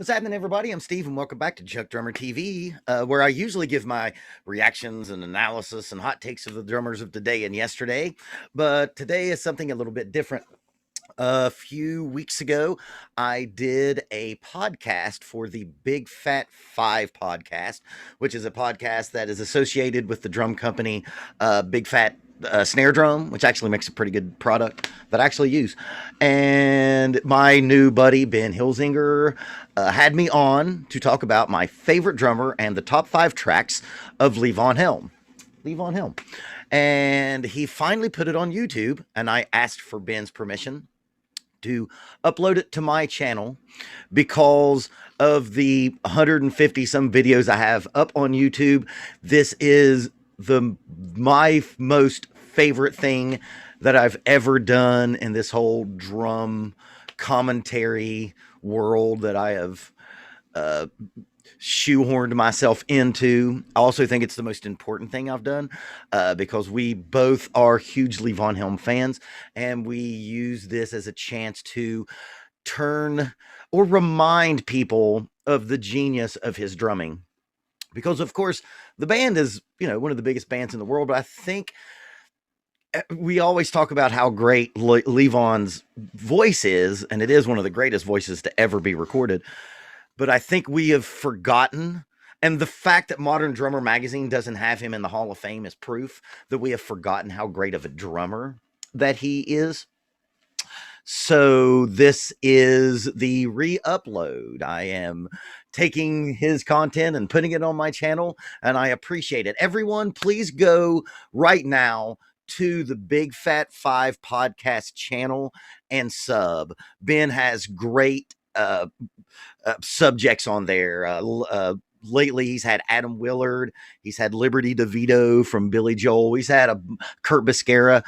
What's happening, everybody? I'm Steve, and welcome back to Junkdrummer TV, where I usually give my reactions and analysis and hot takes of the drummers of today and yesterday. But today is something a little bit different. A few weeks ago, I did a podcast for the Big Fat Five podcast, which is a podcast that is associated with the drum company Big Fat Snare Drum, which actually makes a pretty good product that I actually use. And my new buddy, Ben Hilzinger, had me on to talk about my favorite drummer and the top 5 tracks of Levon Helm. Levon Helm. And he finally put it on YouTube, and I asked for Ben's permission to upload it to my channel because of the 150 some videos I have up on YouTube. This is my most favorite thing that I've ever done in this whole drum commentary world that I have shoehorned myself into. I also think it's the most important thing I've done because we both are huge Levon Helm fans, and we use this as a chance to turn or remind people of the genius of his drumming. Because, of course, the band is, one of the biggest bands in the world, but I think we always talk about how great Levon's voice is, and it is one of the greatest voices to ever be recorded. But I think we have forgotten, and the fact that Modern Drummer magazine doesn't have him in the Hall of Fame is proof that we have forgotten how great of a drummer that he is. So this is the Reupload. I am taking his content and putting it on my channel, and I appreciate it. Everyone, please go right now to the Big Fat Five podcast channel and sub. Ben has great subjects on there. Lately, he's had Adam Willard. He's had Liberty DeVito from Billy Joel. He's had a Kurt Biscara.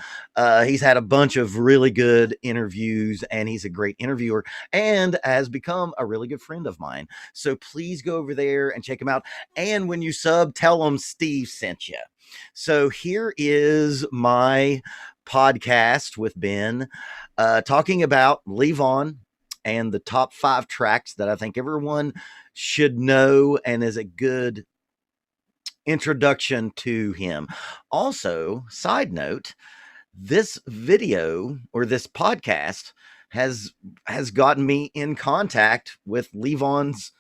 He's had a bunch of really good interviews, and he's a great interviewer and has become a really good friend of mine. So please go over there and check him out. And when you sub, tell him Steve sent you. So here is my podcast with Ben talking about Levon and the top 5 tracks that I think everyone should know and is a good introduction to him. Also, side note, this video or this podcast has gotten me in contact with Levon's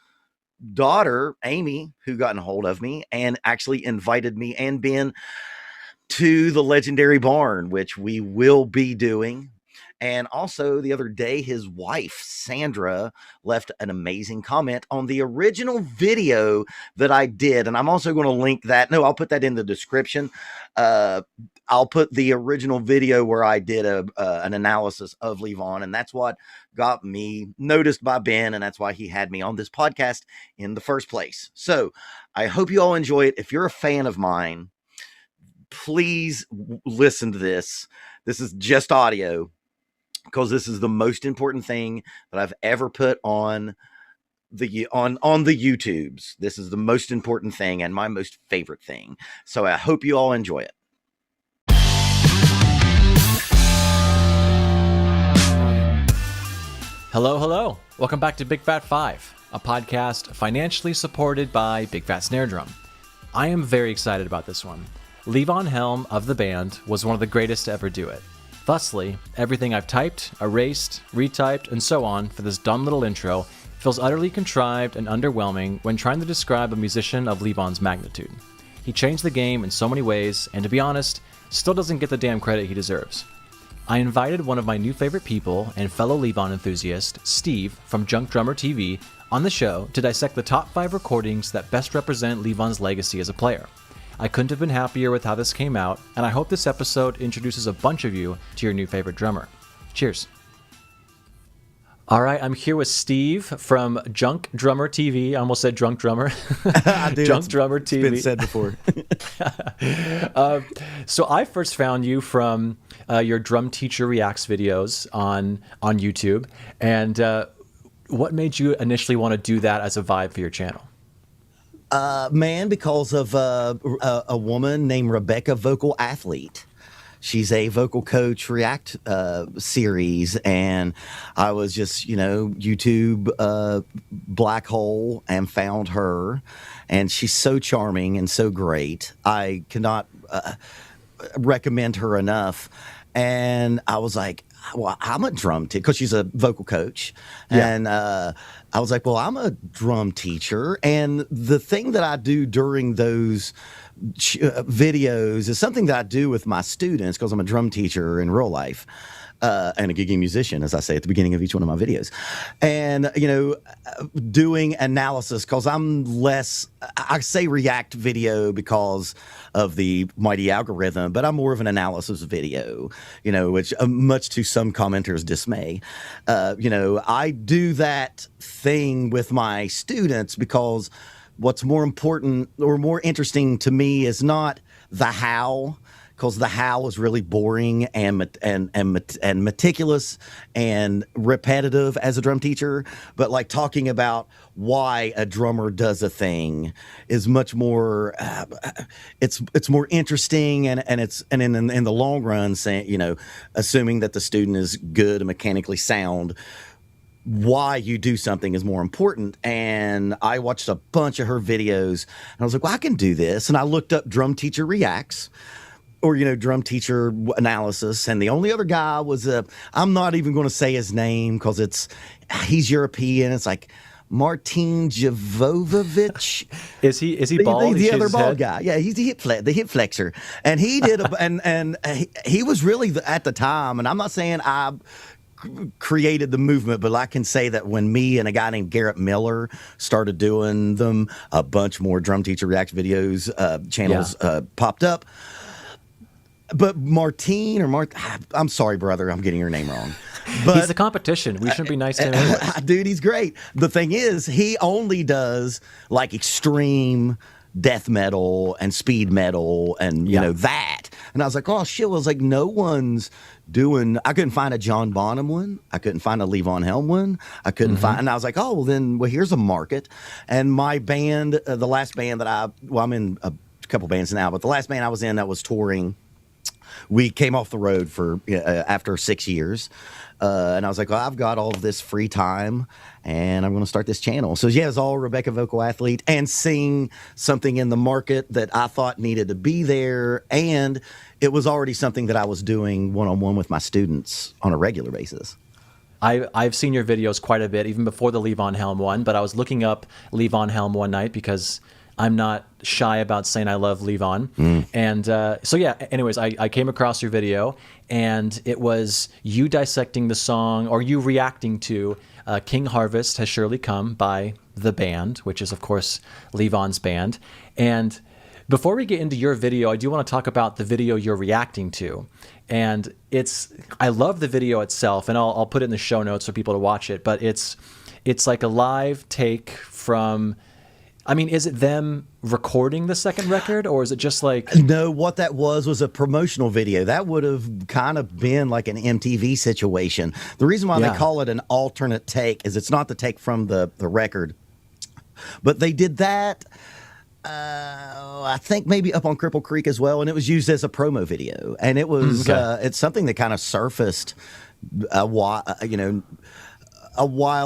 daughter, Amy, who got a hold of me and actually invited me and Ben to the legendary barn, which we will be doing. And also the other day, his wife, Sandra, left an amazing comment on the original video that I did. And I'm also going to link that. No, I'll put that in the description. I'll put the original video where I did an analysis of Levon. And that's what got me noticed by Ben. And that's why he had me on this podcast in the first place. So I hope you all enjoy it. If you're a fan of mine, please listen to this. This is just audio, because this is the most important thing that I've ever put on the YouTubes. This is the most important thing and my most favorite thing. So I hope you all enjoy it. Hello. Welcome back to Big Fat 5, a podcast financially supported by Big Fat Snare Drum. I am very excited about this one. Levon Helm of the band was one of the greatest to ever do it. Thusly, everything I've typed, erased, retyped, and so on for this dumb little intro feels utterly contrived and underwhelming when trying to describe a musician of Levon's magnitude. He changed the game in so many ways, and to be honest, still doesn't get the damn credit he deserves. I invited one of my new favorite people and fellow Levon enthusiast, Steve from Junkdrummer TV, on the show to dissect the top 5 recordings that best represent Levon's legacy as a player. I couldn't have been happier with how this came out, and I hope this episode introduces a bunch of you to your new favorite drummer. Cheers. All right, I'm here with Steve from Junkdrummer TV. I almost said Drunk Drummer. Junkdrummer TV. It's been said before. So I first found you from your Drum Teacher Reacts videos on YouTube. And what made you initially want to do that as a vibe for your channel? Man, because of a woman named Rebecca, Vocal Athlete. She's a vocal coach React series, and I was just YouTube black hole and found her, and she's so charming and so great. I cannot recommend her enough. And I was like, well, I'm a drum teacher, because she's a vocal coach. Yeah. And I was like, well, I'm a drum teacher. And the thing that I do during those videos is something that I do with my students, because I'm a drum teacher in real life. And a gigging musician, as I say at the beginning of each one of my videos. And, doing analysis, because I say React video because of the mighty algorithm, but I'm more of an analysis video, which much to some commenters' dismay. I do that thing with my students because what's more important or more interesting to me is not the how, because the how is really boring and meticulous and repetitive as a drum teacher. But like talking about why a drummer does a thing is much more. It's more interesting, and in the long run, saying assuming that the student is good and mechanically sound, why you do something is more important. And I watched a bunch of her videos, and I was like, well, I can do this. And I looked up drum teacher reacts, or, drum teacher analysis. And the only other guy was I'm not even going to say his name because he's European. It's like Martin Jovovich. Is he bald? The other bald guy. Yeah, he's the hip flexor. And he did and he was really at the time, and I'm not saying I created the movement, but I can say that when me and a guy named Garrett Miller started doing them, a bunch more drum teacher react videos channels popped up. But I'm sorry, brother, I'm getting your name wrong. But he's the competition. We shouldn't be nice to him anyways. Dude, he's great. The thing is, he only does like extreme death metal and speed metal and that. And I was like, oh shit. I was like, no one's doing. I couldn't find a John Bonham one. I couldn't find a Levon Helm one. I couldn't find. And I was like, oh well, then here's a market. And my band, the last band that I'm in a couple bands now, but the last band I was in that was touring. We came off the road for after 6 years, and I was like, well, I've got all of this free time, and I'm going to start this channel. So yeah, it's all Rebecca Vocal Athlete, and seeing something in the market that I thought needed to be there, and it was already something that I was doing one-on-one with my students on a regular basis. I've seen your videos quite a bit, even before the Levon Helm one, but I was looking up Levon Helm one night because I'm not shy about saying I love Levon. And so yeah, anyways, I came across your video, and it was you dissecting the song, or you reacting to King Harvest Has Surely Come by the band, which is of course Levon's band. And before we get into your video, I do want to talk about the video you're reacting to. And I love the video itself, and I'll put it in the show notes for people to watch it, but it's like a live take from, I mean, is it them recording the second record, or is it just like... No, what that was a promotional video. That would have kind of been like an MTV situation. The reason why they call it an alternate take is it's not the take from the record. But they did that, I think maybe up on Cripple Creek as well, and it was used as a promo video. And it was it's something that kind of surfaced a while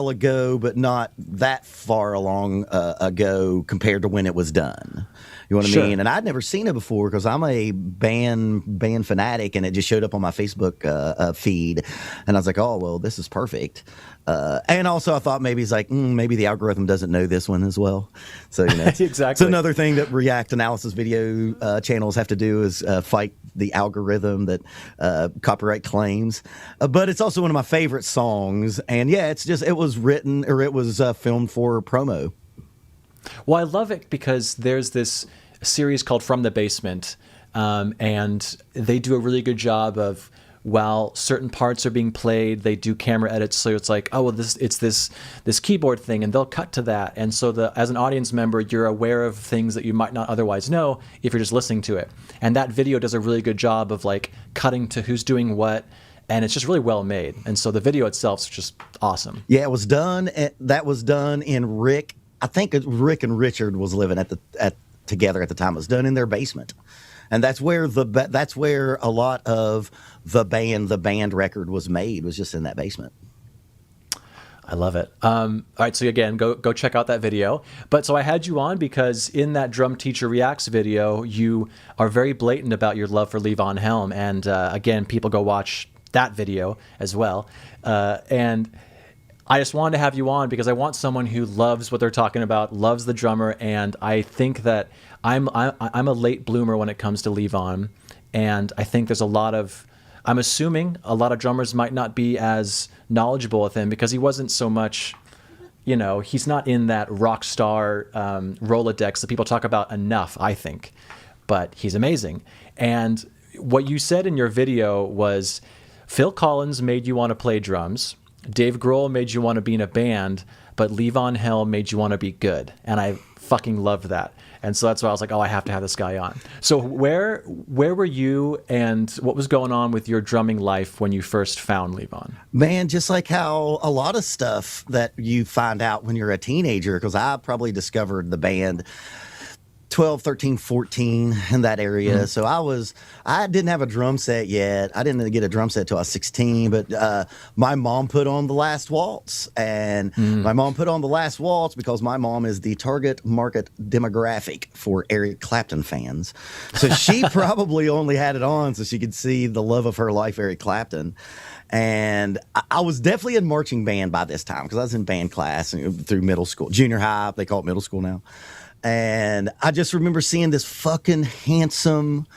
ago, but not that far along ago compared to when it was done. You know what I mean? And I'd never seen it before because I'm a band fanatic, and it just showed up on my Facebook feed, and I was like, oh well, this is perfect. And also I thought maybe it's like maybe the algorithm doesn't know this one as well. So exactly. It's another thing that React analysis video channels have to do is fight the algorithm that copyright claims. But it's also one of my favorite songs, and yeah, it was written, or it was filmed for promo. Well, I love it because there's this series called From the Basement, and they do a really good job of, while certain parts are being played, they do camera edits, so it's like, oh well, it's this keyboard thing, and they'll cut to that, and so as an audience member, you're aware of things that you might not otherwise know if you're just listening to it. And that video does a really good job of like cutting to who's doing what, and it's just really well made. And so the video itself is just awesome. Yeah, it was done. That was done in Rick. I think Rick and Richard was living together at the time. It was done in their basement. And that's where that's where a lot of the band record was made, was just in that basement. I love it. All right, so again, go check out that video. But so I had you on because in that Drum Teacher Reacts video, you are very blatant about your love for Levon Helm, and again, people go watch that video as well. And I just wanted to have you on because I want someone who loves what they're talking about, loves the drummer, and I think that I'm a late bloomer when it comes to Levon, and I think there's a lot of, I'm assuming a lot of drummers might not be as knowledgeable with him because he wasn't so much, he's not in that rock star Rolodex that people talk about enough, I think, but he's amazing. And what you said in your video was Phil Collins made you want to play drums, Dave Grohl made you want to be in a band, but Levon Helm made you want to be good. And I fucking loved that. And so that's why I was like, oh, I have to have this guy on. So where were you and what was going on with your drumming life when you first found Levon? Man, just like how a lot of stuff that you find out when you're a teenager, because I probably discovered the band 12, 13, 14 in that area. Mm-hmm. So I didn't have a drum set yet. I didn't get a drum set till I was 16, but my mom put on the Last Waltz, and my mom put on the Last Waltz because my mom is the target market demographic for Eric Clapton fans. So she probably only had it on so she could see the love of her life, Eric Clapton. And I was definitely in marching band by this time because I was in band class through middle school, junior high, they call it middle school now. And I just remember seeing this fucking handsome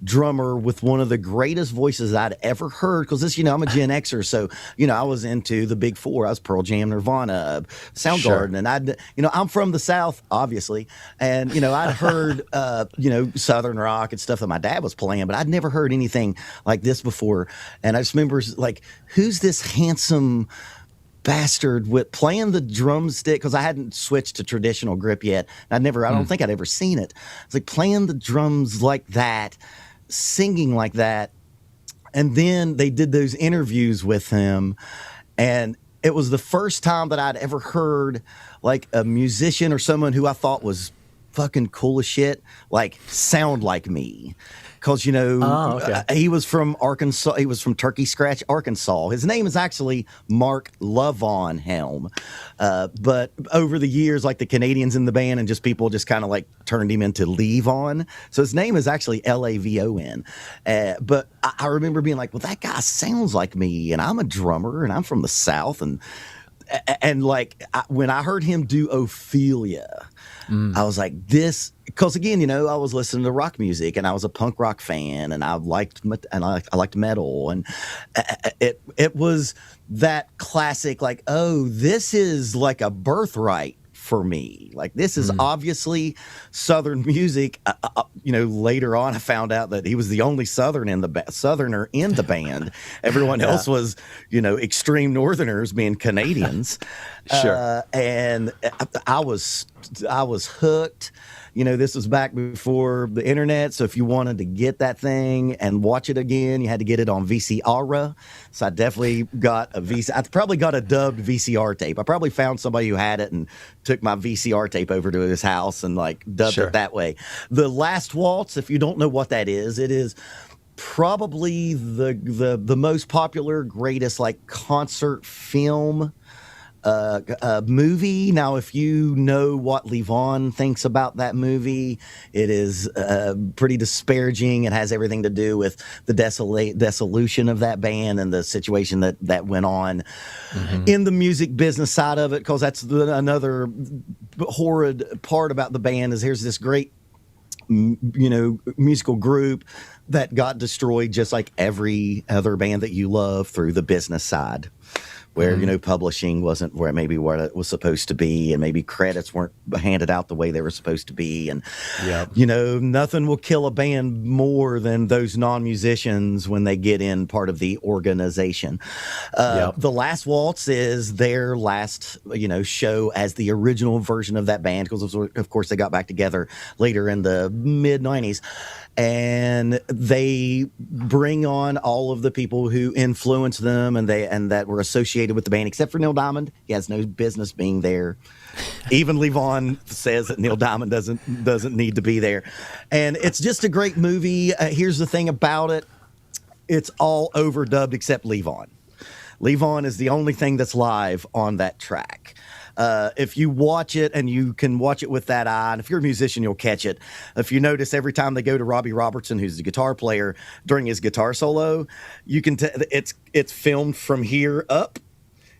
drummer with one of the greatest voices I'd ever heard. Because this, I'm a Gen Xer, so I was into the big four. I was Pearl Jam, Nirvana, Soundgarden, and I'm from the South, obviously, and I'd heard Southern rock and stuff that my dad was playing, but I'd never heard anything like this before. And I just remember like, who's this handsome bastard with playing the drumstick, because I hadn't switched to traditional grip yet. I don't think I'd ever seen it. It's like playing the drums like that, singing like that. And then they did those interviews with him, and it was the first time that I'd ever heard like a musician or someone who I thought was fucking cool as shit, like sound like me. Because, he was from Arkansas. He was from Turkey Scratch, Arkansas. His name is actually Mark Levon Helm. But over the years, like the Canadians in the band and just people just kind of like turned him into Levon. So his name is actually Lavon. But I remember being like, well, that guy sounds like me. And I'm a drummer and I'm from the South. And like when I heard him do Ophelia, I was like, this, because again, I was listening to rock music and I was a punk rock fan and I liked metal, and it was that classic like, oh, this is like a birthright for me. Like this is obviously Southern music. Later on I found out that he was the only Southerner in the band. Everyone else was, extreme Northerners being Canadians. Sure. And I was hooked. This was back before the internet, so if you wanted to get that thing and watch it again, you had to get it on VCR. So I definitely got a I probably got a dubbed VCR tape. I probably found somebody who had it and took my VCR tape over to his house and like dubbed it that way. The Last Waltz, if you don't know what that is, it is probably the most popular, greatest like concert film movie. Now, if you know what Levon thinks about that movie, it is pretty disparaging. It has everything to do with the dissolution of that band and the situation that went on in the music business side of it, because that's another horrid part about the band is here's this great musical group that got destroyed just like every other band that you love through the business side, where publishing wasn't where it was supposed to be, and maybe credits weren't handed out the way they were supposed to be, and nothing will kill a band more than those non-musicians when they get in part of the organization. The Last Waltz is their last show as the original version of that band, because of course they got back together later in the mid-90s. And they bring on all of the people who influenced them and that were associated associated with the band, except for Neil Diamond. He has no business being there. Even Levon says that Neil Diamond doesn't need to be there. And it's just a great movie. Here's the thing about it. It's all overdubbed except Levon. Levon is the only thing that's live on that track. If you watch it, and you can watch it with that eye, and if you're a musician, you'll catch it. If you notice, every time they go to Robbie Robertson, who's the guitar player, during his guitar solo, you can it's filmed from here up,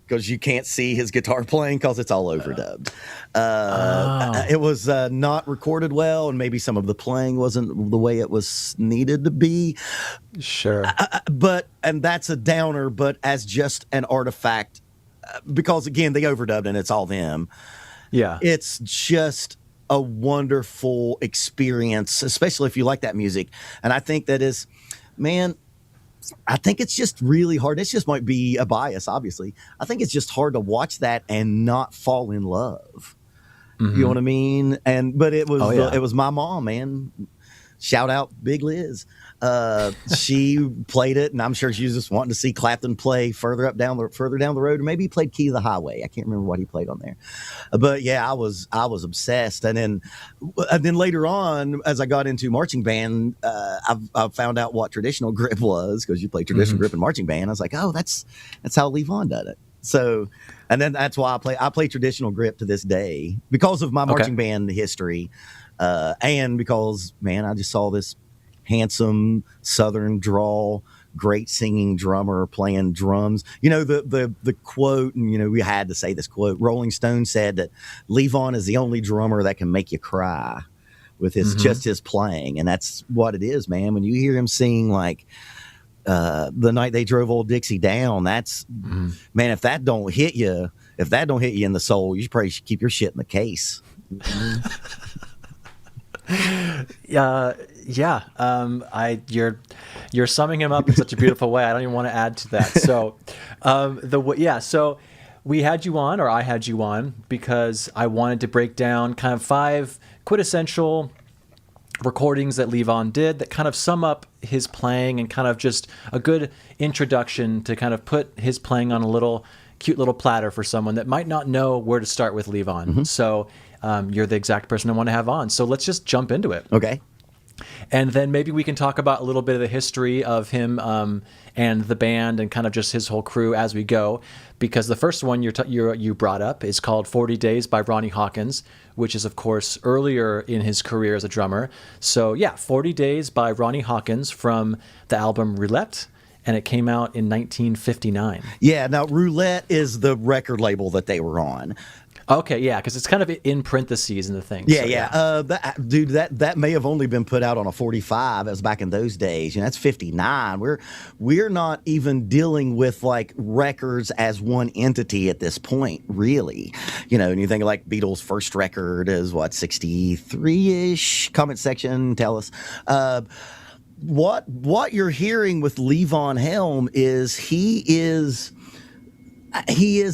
because you can't see his guitar playing because it's all overdubbed. It was not recorded well, and maybe some of the playing wasn't the way it was needed to be. Sure. And that's a downer, but as just an artifact, because again, they overdubbed and it's all them. Yeah. It's just a wonderful experience, especially if you like that music. And I think that is, man, I think it's just really hard. This just might be a bias, obviously. I think it's just hard to watch that and not fall in love. Mm-hmm. You know what I mean? But it was it was my mom, man. Shout out Big Liz. She played it, and I'm sure she was just wanting to see Clapton play further down the road, or maybe he played Key to the Highway. I can't remember what he played on there, but yeah, I was obsessed. And then later on, as I got into marching band, I found out what traditional grip was, because you play traditional grip in marching band. I was like, oh, that's how Levon did it. So, and then that's why I play traditional grip to this day, because of my marching band history, and because, man, I just saw this handsome Southern drawl, great singing drummer playing drums. You know, the quote, and you know, we had to say this quote. Rolling Stone said that Levon is the only drummer that can make you cry with just his playing, and that's what it is, man. When you hear him sing like The Night They Drove Old Dixie Down, that's man, if that don't hit you in the soul, you probably should keep your shit in the case. You're summing him up in such a beautiful way. I don't even want to add to that. So, so we had you on, or I had you on, because I wanted to break down kind of 5 quintessential recordings that Levon did that kind of sum up his playing, and kind of just a good introduction to kind of put his playing on a cute little platter for someone that might not know where to start with Levon. So you're the exact person I want to have on. So let's just jump into it. Okay. And then maybe we can talk about a little bit of the history of him and the band, and kind of just his whole crew as we go. Because the first one you brought up is called 40 Days by Ronnie Hawkins, which is, of course, earlier in his career as a drummer. So, 40 Days by Ronnie Hawkins from the album Roulette, and it came out in 1959. Yeah, now Roulette is the record label that they were on. Okay, yeah, because it's kind of in parentheses in the thing. Yeah, so, that may have only been put out on a 45, as back in those days. You know, that's 59. We're not even dealing with like records as one entity at this point, really. You know, and you think like Beatles' first record is what, 63-ish? Comment section, tell us. What you're hearing with Levon Helm is he is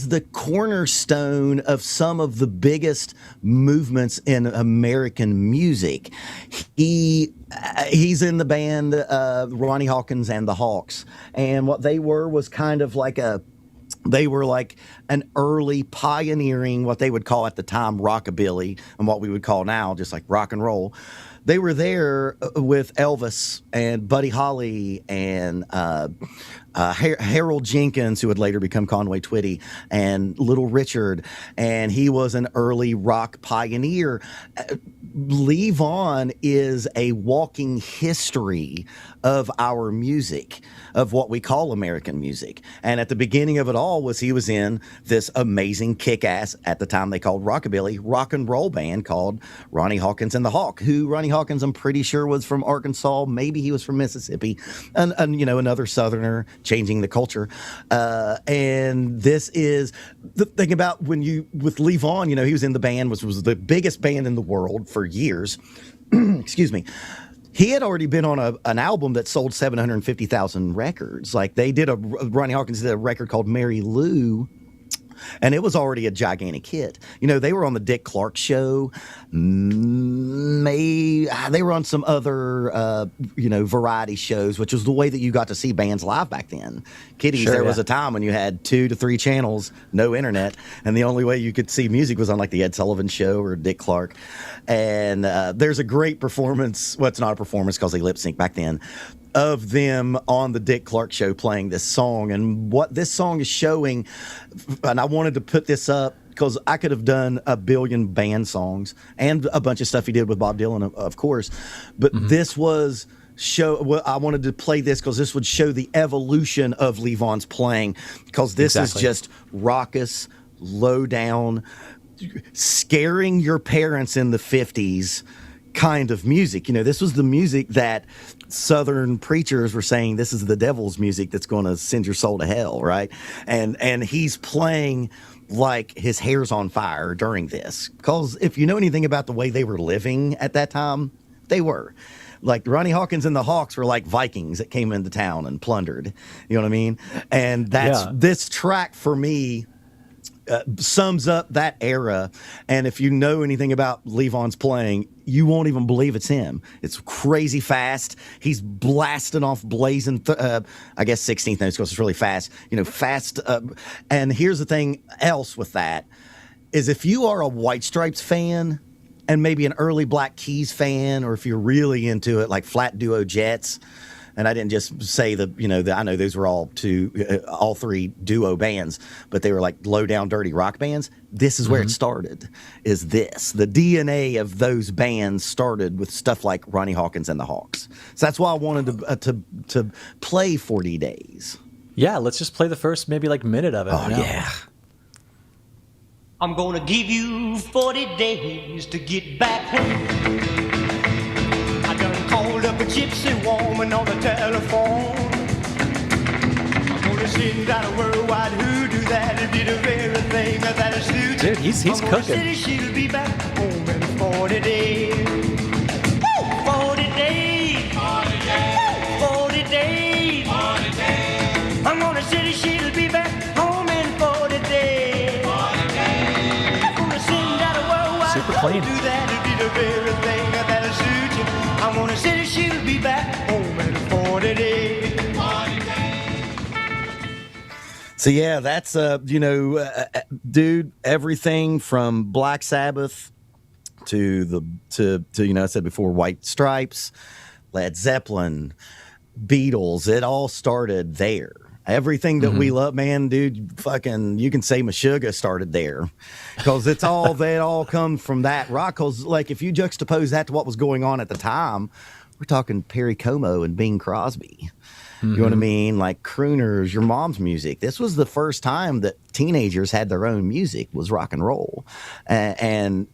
the cornerstone of some of the biggest movements in American music. He's in the band Ronnie Hawkins and the Hawks, and what they were was kind of like they were like an early pioneering, what they would call at the time rockabilly, and what we would call now just like rock and roll. They were there with Elvis and Buddy Holly and Harold Jenkins, who would later become Conway Twitty, and Little Richard, and he was an early rock pioneer. Levon is a walking history of our music, of what we call American music. And at the beginning of it all he was in this amazing kick-ass, at the time they called rockabilly, rock and roll band called Ronnie Hawkins and the Hawk, who Ronnie Hawkins, I'm pretty sure, was from Arkansas. Maybe he was from Mississippi, and you know, another Southerner changing the culture. And this is the thing about with Levon, you know, he was in the band, which was the biggest band in the world for years. Excuse me. He had already been on an album that sold 750,000 records. Like Ronnie Hawkins did a record called Mary Lou, and it was already a gigantic hit. You know, they were on the Dick Clark show. They were on some other, variety shows, which was the way that you got to see bands live back then. Kiddies, there was a time when you had 2 to 3 channels, no internet, and the only way you could see music was on like the Ed Sullivan Show or Dick Clark. And there's a great performance. Well, it's not a performance because they lip sync back then, of them on the Dick Clark show playing this song. And what this song is showing, and I wanted to put this up because I could have done a billion band songs and a bunch of stuff he did with Bob Dylan, of course. But this was I wanted to play this because this would show the evolution of Levon's playing, because this is just raucous, low down, scaring your parents in the 50s kind of music. You know, this was the music that Southern preachers were saying, this is the devil's music that's going to send your soul to hell, right? And he's playing like his hair's on fire during this, because if you know anything about the way they were living at that time, they were. Like Ronnie Hawkins and the Hawks were like Vikings that came into town and plundered. You know what I mean? And this track for me sums up that era. And if you know anything about Levon's playing, you won't even believe it's him. It's crazy fast. He's blasting off blazing, 16th notes because it's really fast. You know, fast. And here's the thing else with that is, if you are a White Stripes fan and maybe an early Black Keys fan, or if you're really into it, like Flat Duo Jets. And I didn't just say I know those were all 3 duo bands, but they were like low down, dirty rock bands. This is where it started, is this. The DNA of those bands started with stuff like Ronnie Hawkins and the Hawks. So that's why I wanted to play 40 Days. Yeah, let's just play the first maybe like minute of it. Oh, yeah. I'm gonna give you 40 days to get back home. I done called up a gypsy woman on the telephone. I'm gonna send out a worldwide hoodoo that'll be the very thing that'll suit. Dude, he's cooking. Say she'll be back home in 40 days. Woo! 40 days. 40 days. 40 days. 40 days. I'm gonna say she'll be back home in 40 days. 40 days. I'm gonna send out a worldwide super clean. hoodoo that'll be the very thing that'll suit you. I'm gonna say she'll be back home in 40 days. 40 days. So yeah, that's dude, everything from Black Sabbath to I said before, White Stripes, Led Zeppelin, Beatles, it all started there. Everything that we love, man, dude, fucking, you can say Meshuggah started there, because it's all, they all come from that rock. Because, like, if you juxtapose that to what was going on at the time, we're talking Perry Como and Bing Crosby. You know what I mean? Like crooners, your mom's music. This was the first time that teenagers had their own music, was rock and roll. And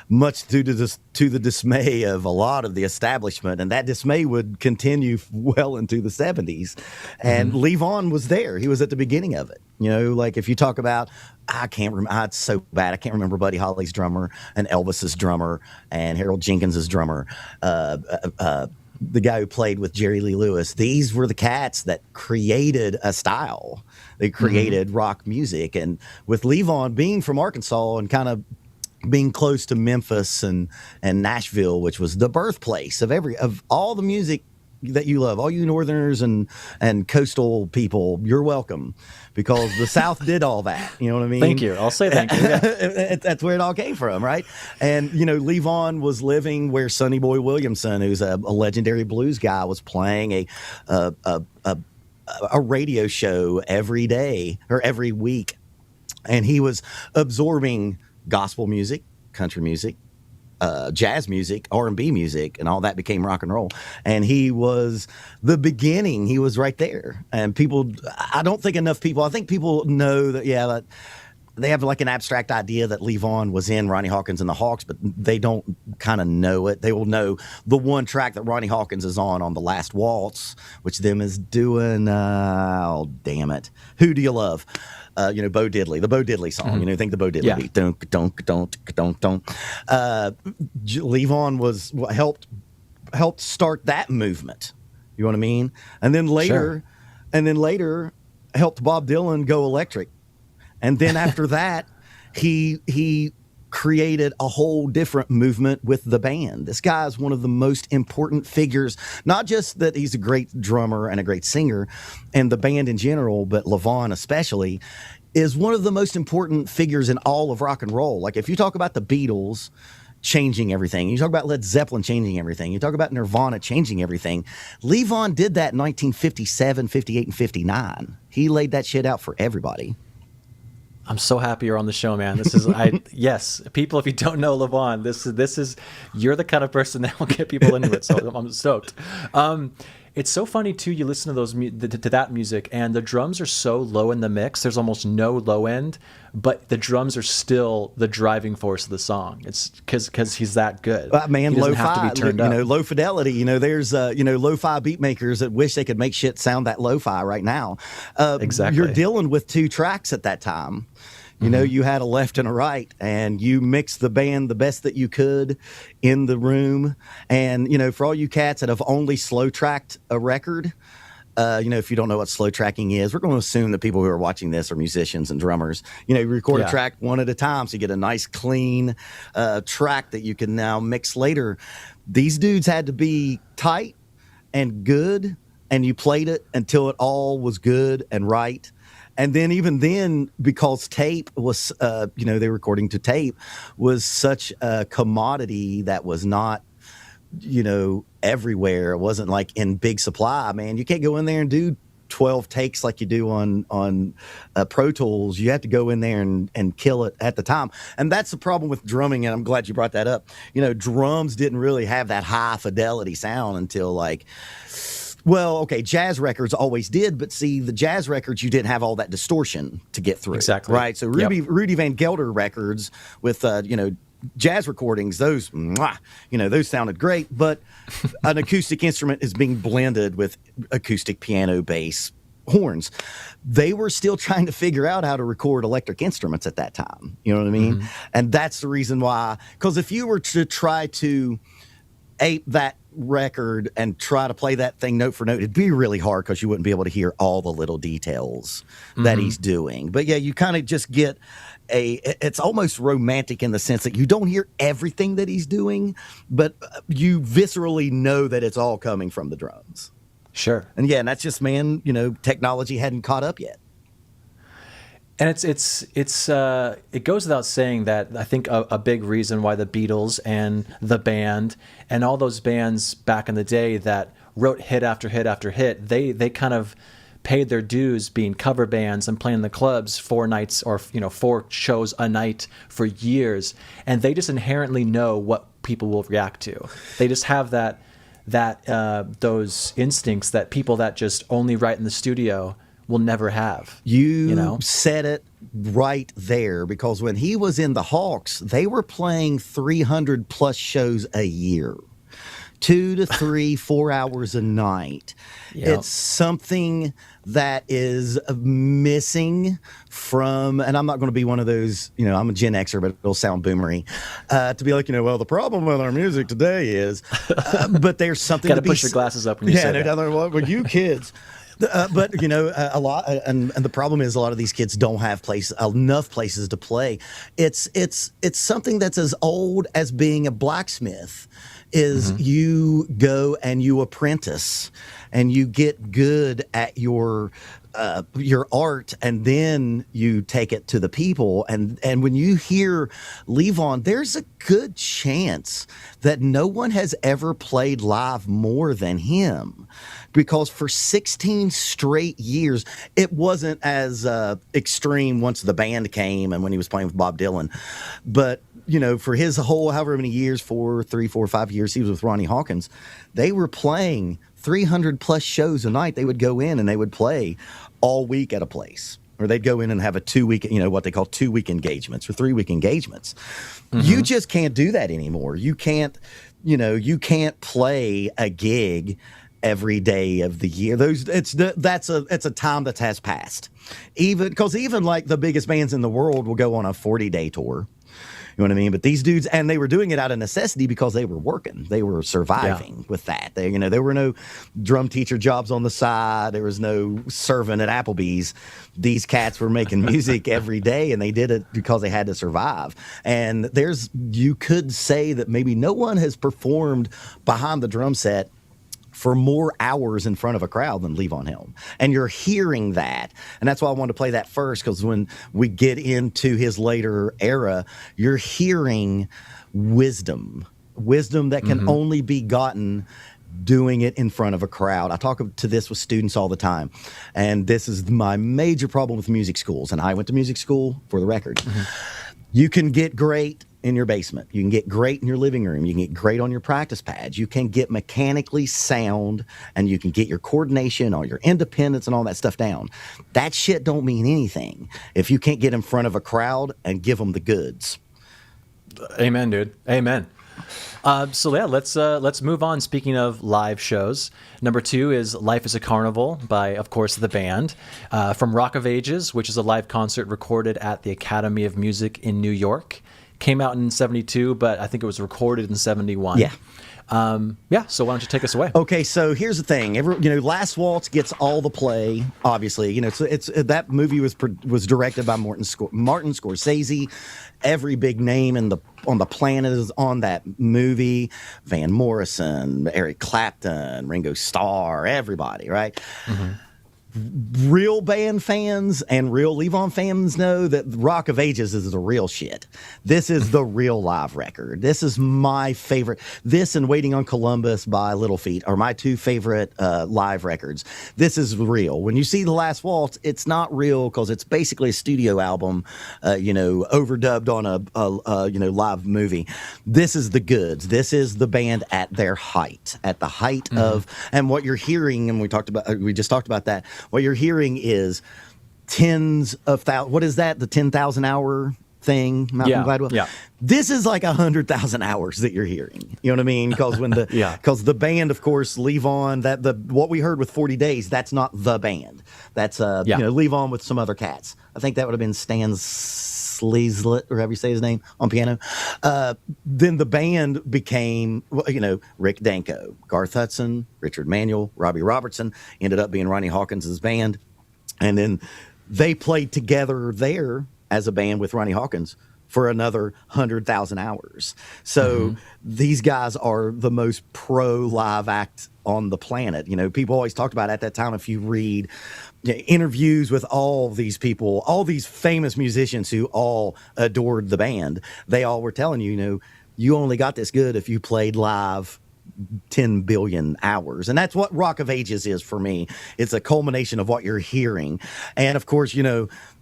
much to the dismay of a lot of the establishment. And that dismay would continue well into the 70s. And Levon was there. He was at the beginning of it. You know, like if you talk about, I can't remember, it's so bad, I can't remember Buddy Holly's drummer and Elvis's drummer and Harold Jenkins's drummer. The guy who played with Jerry Lee Lewis, these were the cats that created a style. They created rock music. And with Levon being from Arkansas and kind of being close to Memphis and Nashville, which was the birthplace of all the music that you love, all you Northerners and coastal people, you're welcome, because the South did all that. You know what I mean? Thank you. I'll say thank you. Yeah. That's where it all came from, right? And, Levon was living where Sonny Boy Williamson, who's a legendary blues guy, was playing a radio show every day or every week. And he was absorbing gospel music, country music, jazz music, R&B music, and all that became rock and roll. And he was the beginning. He was right there. And I don't think enough people, I think people know that, that they have like an abstract idea that Levon was in Ronnie Hawkins and the Hawks, but they don't kind of know it. They will know the one track that Ronnie Hawkins is on the Last Waltz, which them is doing, oh, damn it. Who Do You Love? Bo Diddley, the Bo Diddley song. Think the Bo Diddley beat. Don't. Levon was helped start that movement. You know what I mean? And then later helped Bob Dylan go electric. And then after that, he created a whole different movement with the band. This guy is one of the most important figures, not just that he's a great drummer and a great singer, and the band in general, but Levon especially, is one of the most important figures in all of rock and roll. Like if you talk about the Beatles changing everything, you talk about Led Zeppelin changing everything, you talk about Nirvana changing everything, Levon did that in 1957, 58, and 59. He laid that shit out for everybody. I'm so happy you're on the show, man. This is yes, people. If you don't know Levon, this is you're the kind of person that will get people into it. So I'm stoked. It's so funny too. You listen to those to that music, and the drums are so low in the mix. There's almost no low end, but the drums are still the driving force of the song. It's because he's that good. Man, he doesn't lo-fi, have to be turned up. Low fidelity. There's lo-fi beat makers that wish they could make shit sound that lo-fi right now. Exactly. You're dealing with two tracks at that time. You had a left and a right, and you mixed the band the best that you could in the room. And, for all you cats that have only slow tracked a record, if you don't know what slow tracking is, we're going to assume that people who are watching this are musicians and drummers. You record a track one at a time, so you get a nice, clean track that you can now mix later. These dudes had to be tight and good, and you played it until it all was good and right. And then even then, because tape was, they were recording to tape, was such a commodity that was not, everywhere. It wasn't like in big supply, man. You can't go in there and do 12 takes like you do on Pro Tools. You have to go in there and kill it at the time. And that's the problem with drumming, and I'm glad you brought that up. Drums didn't really have that high fidelity sound until jazz records always did, but see, the jazz records, you didn't have all that distortion to get through. Exactly. Right? So Rudy Van Gelder records with, jazz recordings, those sounded great, but an acoustic instrument is being blended with acoustic piano, bass, horns. They were still trying to figure out how to record electric instruments at that time. You know what I mean? Mm-hmm. And that's the reason why, because if you were to try to ape that record and try to play that thing note for note, it'd be really hard because you wouldn't be able to hear all the little details that he's doing. But yeah, you kind of just get it's almost romantic in the sense that you don't hear everything that he's doing, but you viscerally know that it's all coming from the drums. Sure. And yeah, and that's just, man, technology hadn't caught up yet. And it goes without saying that I think a big reason why the Beatles and the band and all those bands back in the day that wrote hit after hit after hit, they kind of paid their dues being cover bands and playing the clubs 4 nights or 4 shows a night for years, and they just inherently know what people will react to. They just have those instincts that people that just only write in the studio will never have. You said it right there, because when he was in the Hawks, they were playing 300 plus shows a year, 2 to 3, 4 hours a night. Yep. It's something that is missing from, and I'm not going to be one of those, I'm a Gen Xer, but it'll sound boomery, to be like, well, the problem with our music today is, but there's something to push your glasses up when you say that. Well, you kids. But a lot, and the problem is a lot of these kids don't have enough places to play. It's something that's as old as being a blacksmith. Is you go and you apprentice, and you get good at your art, and then you take it to the people. And when you hear Levon, there's a good chance that no one has ever played live more than him, because for 16 straight years, it wasn't as extreme once the band came and when he was playing with Bob Dylan, but for his whole however many years, 3, 4, 5 years he was with Ronnie Hawkins, they were playing 300 plus shows a night. They would go in and they would play all week at a place, or they'd go in and have a 2-week, what they call 2-week engagements or 3-week engagements. You just can't do that anymore. You can't play a gig every day of the year. It's a time that has passed. Even like the biggest bands in the world will go on a 40-day tour. You know what I mean? But these dudes, and they were doing it out of necessity because they were working. They were surviving with that. There were no drum teacher jobs on the side. There was no servant at Applebee's. These cats were making music every day, and they did it because they had to survive. And you could say that maybe no one has performed behind the drum set for more hours in front of a crowd than Levon Helm. And you're hearing that. And that's why I wanted to play that first, because when we get into his later era, you're hearing wisdom that can only be gotten doing it in front of a crowd. I talk to this with students all the time. And this is my major problem with music schools. And I went to music school, for the record. You can get great in your basement. You can get great in your living room. You can get great on your practice pads. You can get mechanically sound, and you can get your coordination, all your independence, and all that stuff down. That shit don't mean anything if you can't get in front of a crowd and give them the goods. Amen, dude. Amen. Let's move on. Speaking of live shows, number 2 is Life is a Carnival by, of course, the band, from Rock of Ages, which is a live concert recorded at the Academy of Music in New York. Came out in 72, but I think it was recorded in 71. Yeah. So why don't you take us away? Okay, so here's the thing. Last Waltz gets all the play, obviously. It's that movie was directed by Martin Scorsese. Every big name on the planet is on that movie. Van Morrison, Eric Clapton, Ringo Starr, everybody, right? Real band fans and real Levon fans know that Rock of Ages is the real shit. This is the real live record. This is my favorite. This and Waiting on Columbus by Little Feat are my 2 favorite live records. This is real. When you see The Last Waltz, it's not real because it's basically a studio album, overdubbed on a live movie. This is the goods. This is the band at their height, of, and what you're hearing, and we just talked about that. What you're hearing is tens of thousands. What is that? The 10,000 hour thing? Malcolm Gladwell? Yeah. This is like 100,000 hours that you're hearing. You know what I mean? Because because the band, of course, Levon, what we heard with 40 Days, that's not the band. That's Levon with some other cats. I think that would have been Stan Sleazlet, or however you say his name, on piano. Then the band became, Rick Danko, Garth Hudson, Richard Manuel, Robbie Robertson, ended up being Ronnie Hawkins' band. And then they played together there as a band with Ronnie Hawkins for another 100,000 hours. So these guys are the most pro live act on the planet. People always talked about at that time, if you read interviews with all these people, all these famous musicians who all adored the band, they all were telling you, you only got this good if you played live 10 billion hours. And that's what Rock of Ages is for me. It's a culmination of what you're hearing. And of course,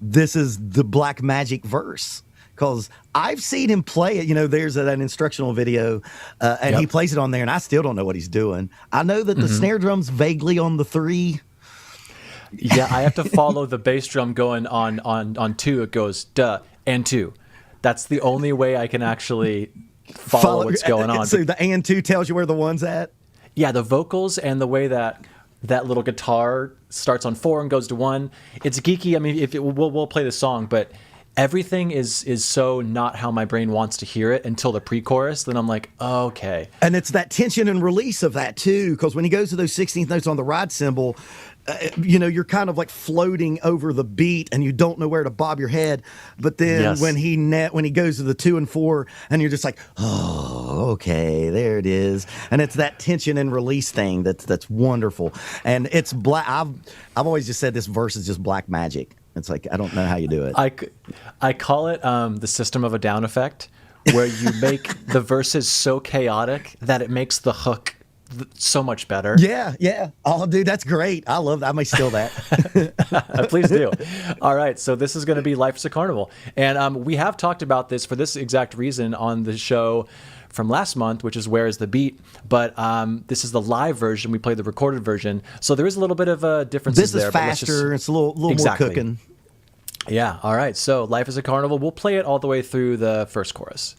this is the Black Magic verse. Because I've seen him play it. There's an instructional video, and he plays it on there, and I still don't know what he's doing. I know that the snare drum's vaguely on the 3. Yeah, I have to follow the bass drum going on 2. It goes duh and 2. That's the only way I can actually follow what's going on. So the and 2 tells you where the 1's at? Yeah, the vocals and the way that little guitar starts on 4 and goes to 1. It's geeky. I mean, we'll play the song, but everything is so not how my brain wants to hear it until the pre-chorus. Then I'm like, oh, okay. And it's that tension and release of that too, because when he goes to those 16th notes on the ride cymbal, you're kind of like floating over the beat, and you don't know where to bob your head. But then when he goes to the 2 and 4, and you're just like, oh, okay, there it is. And it's that tension and release thing that's wonderful. And it's black. I've always just said this verse is just black magic. It's like, I don't know how you do it. I call it the System of a Down effect, where you make the verses so chaotic that it makes the hook so much better. Yeah. Oh, dude, that's great. I love that. I may steal that. Please do. All right, so this is going to be Life is a Carnival. And we have talked about this for this exact reason on the show from last month, which is Where is the Beat? But this is the live version. We played the recorded version. So there is a little bit of a difference there. This is faster. It's a little more cooking. Yeah, all right. So Life is a Carnival. We'll play it all the way through the first chorus.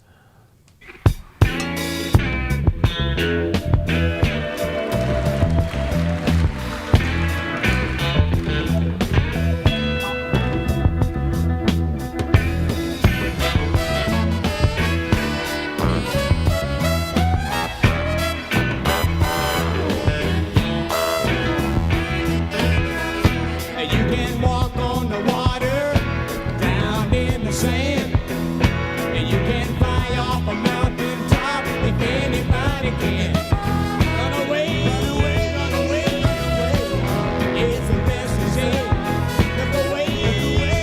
If anybody can run away, run away, run away, run away. It's the best to say. Look away,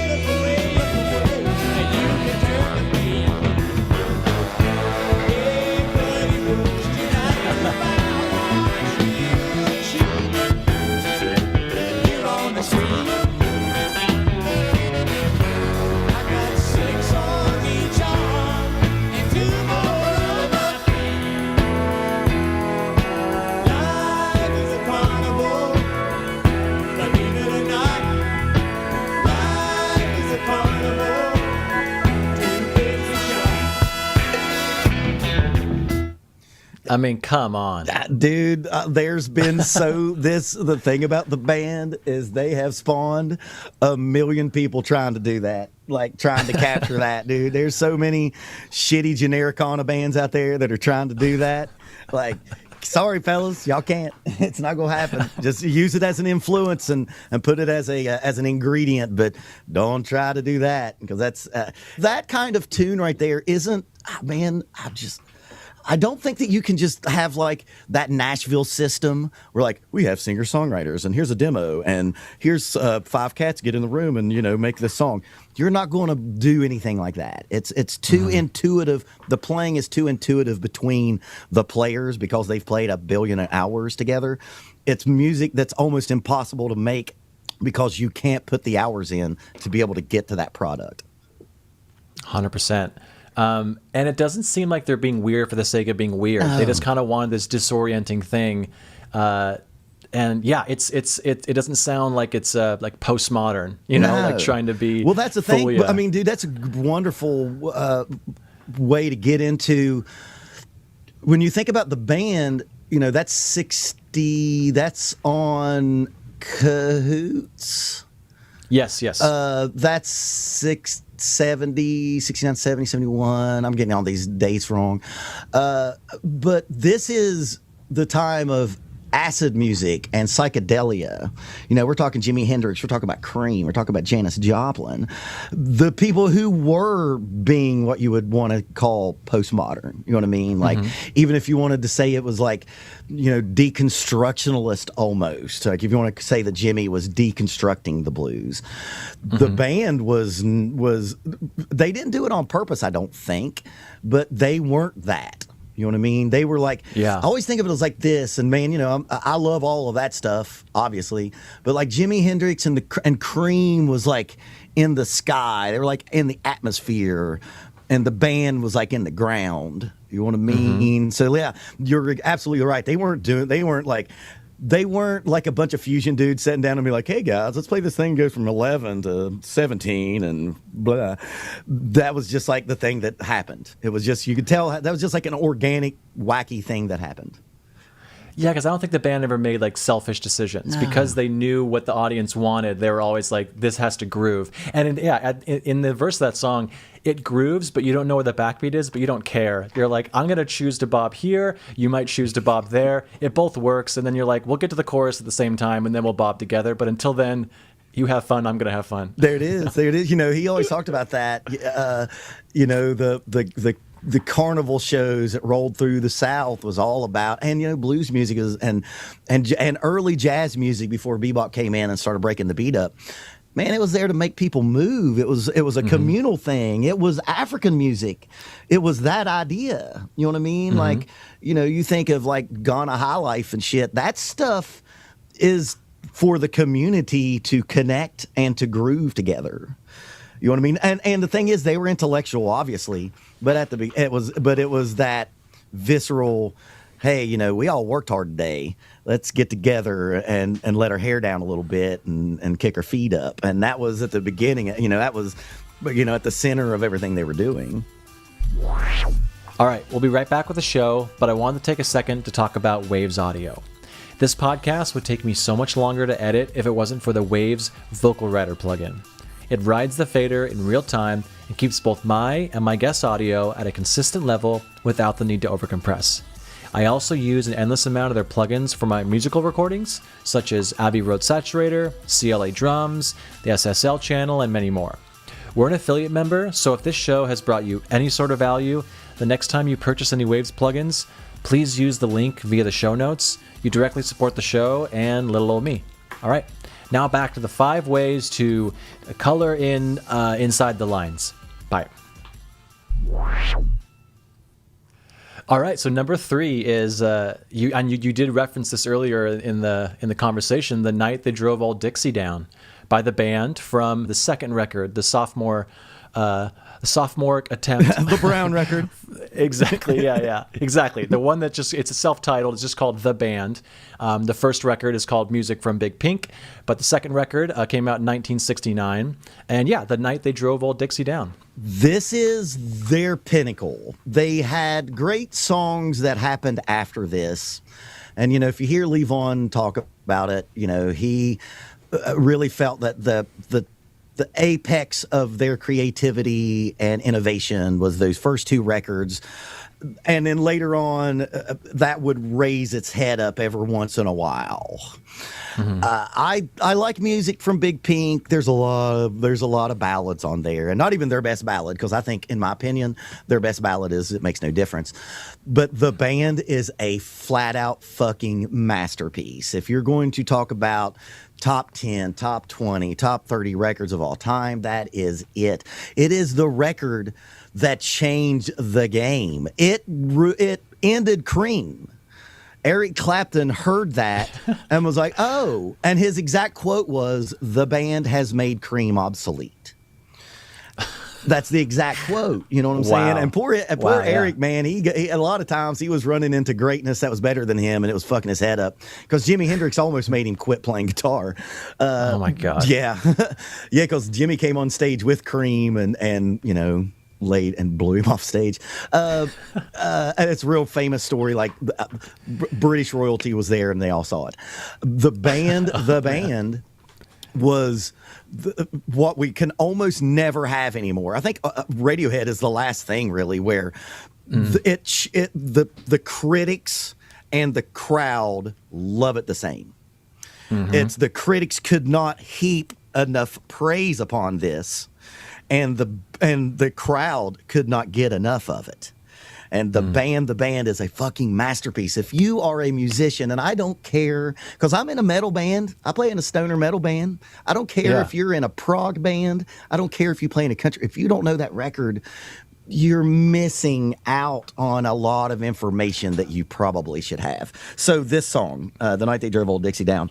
look away, look away, and you can turn the page. Hey, buddy, won't you not you're on the street. I got 6 on each arm and 2 more on my feet. Life is a carnival, believe it or not. Life is a carnival, 2 pigs a shot. I mean, come on. Dude, there's been the thing about the band is they have spawned a million people trying to do that, like trying to capture that, dude. There's so many shitty Genericana bands out there that are trying to do that. Like, sorry, fellas, y'all can't. It's not gonna happen. Just use it as an influence and put it as an ingredient, but don't try to do that because that's that kind of tune right there isn't. Man, I don't think that you can just have like that Nashville system where like we have singer-songwriters and here's a demo and here's 5 cats get in the room and make this song. You're not going to do anything like that. It's too intuitive. The playing is too intuitive between the players because they've played a billion hours together. It's music that's almost impossible to make because you can't put the hours in to be able to get to that product. 100%. And it doesn't seem like they're being weird for the sake of being weird. They just kind of wanted this disorienting thing. And yeah, it doesn't sound like it's like postmodern, like trying to be. Well, that's the thing. I mean, dude, that's a wonderful way to get into. When you think about the band, that's 60. That's on Cahoots. Yes. That's 69, 70, 71. I'm getting all these dates wrong. But this is the time of acid music and psychedelia. We're talking Jimi Hendrix, we're talking about Cream, we're talking about Janis Joplin. The people who were being what you would want to call postmodern. You know what I mean? Like, even if you wanted to say it was like, deconstructionalist almost. Like if you want to say that Jimmy was deconstructing the blues. The band was they didn't do it on purpose, I don't think, but they weren't that. You know what I mean? They were like, I always think of it as like this, and man, I love all of that stuff, obviously, but like Jimi Hendrix and Cream was like in the sky. They were like in the atmosphere, and the band was like in the ground. You know what I mean? So yeah, you're absolutely right. They weren't like a bunch of fusion dudes sitting down and be like, hey guys, let's play this thing go from 11 to 17 and blah. That was just like the thing that happened. It was just, you could tell that was just like an organic, wacky thing that happened. Yeah, because I don't think the band ever made like selfish decisions because they knew what the audience wanted. They were always like, this has to groove. And in the verse of that song, it grooves, but you don't know where the backbeat is, but you don't care. You're like, I'm going to choose to bob here. You might choose to bob there. It both works. And then you're like, we'll get to the chorus at the same time and then we'll bob together. But until then, you have fun. I'm going to have fun. There it is. There it is. He always talked about that. The carnival shows that rolled through the South was all about, and blues music is and early jazz music before bebop came in and started breaking the beat up. Man, it was there to make people move. It was a communal thing. It was African music. It was that idea. You know what I mean? Like, you think of like Ghana High Life and shit. That stuff is for the community to connect and to groove together. You know what I mean? And the thing is, they were intellectual, obviously, but it was that visceral. Hey, we all worked hard today. Let's get together and let our hair down a little bit and kick our feet up. And that was at the beginning. That was, at the center of everything they were doing. All right, we'll be right back with the show, but I wanted to take a second to talk about Waves Audio. This podcast would take me so much longer to edit if it wasn't for the Waves Vocal Writer plugin. It rides the fader in real time and keeps both my and my guest audio at a consistent level without the need to overcompress. I also use an endless amount of their plugins for my musical recordings, such as Abbey Road Saturator, CLA Drums, the SSL channel, and many more. We're an affiliate member, so if this show has brought you any sort of value, the next time you purchase any Waves plugins, please use the link via the show notes. You directly support the show and little old me. All right, now back to the 5 ways to color in inside the lines. Bye. All right, so number 3 is you did reference this earlier in the conversation. The Night They Drove Old Dixie Down by the band from the second record, the sophomore attempt. The Brown record. Exactly. Yeah. Exactly. The one that it's a self-titled. It's just called The Band. The first record is called Music from Big Pink, but the second record came out in 1969. And yeah, The Night They Drove Old Dixie Down. This is their pinnacle. They had great songs that happened after this. And, if you hear Levon talk about it, he really felt that the apex of their creativity and innovation was those first 2 records. And then later on, that would raise its head up every once in a while. Mm-hmm. I like music from Big Pink. There's a lot of ballads on there, and not even their best ballad, because I think, in my opinion, their best ballad is "It Makes No Difference." But The Band is a flat out fucking masterpiece. If you're going to talk about top 10, top 20, top 30 records of all time, that is it. It is the record that changed the game. It ended Cream. Eric Clapton heard that and was like, oh, and his exact quote was, "The band has made Cream obsolete." That's the exact quote. You know what I'm saying? And poor Eric, man, he a lot of times he was running into greatness that was better than him, and it was fucking his head up, because Jimi Hendrix almost made him quit playing guitar. Oh my God. Yeah. Yeah, because Jimmy came on stage with Cream and laid and blew him off stage. And it's a real famous story. Like British royalty was there and they all saw it. The band was what we can almost never have anymore. I think Radiohead is the last thing really where the critics and the crowd love it the same. Mm-hmm. It's the critics could not heap enough praise upon this, and the crowd could not get enough of it. And the band is a fucking masterpiece. If you are a musician, and I don't care, because I'm in a metal band, I play in a stoner metal band. I don't care if you're in a prog band. I don't care if you play in a country. If you don't know that record, you're missing out on a lot of information that you probably should have. So this song, "The Night They Drove Old Dixie Down,"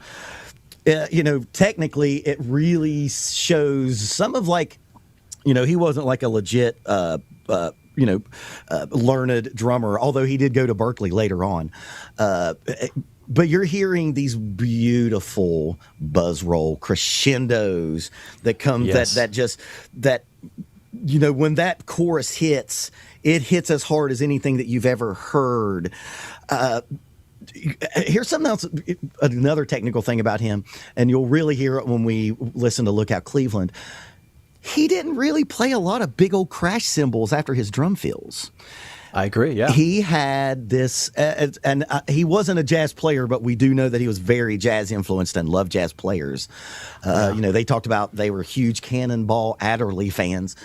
technically it really shows some of he wasn't like a legit learned drummer, although he did go to Berkeley later on. But you're hearing these beautiful buzz roll crescendos that come when that chorus hits, it hits as hard as anything that you've ever heard. Here's something else, another technical thing about him, and you'll really hear it when we listen to Look Out Cleveland. He didn't really play a lot of big old crash cymbals after his drum fills. I agree, yeah. He had this, and he wasn't a jazz player, but we do know that he was very jazz influenced and loved jazz players. They talked about they were huge Cannonball Adderley fans.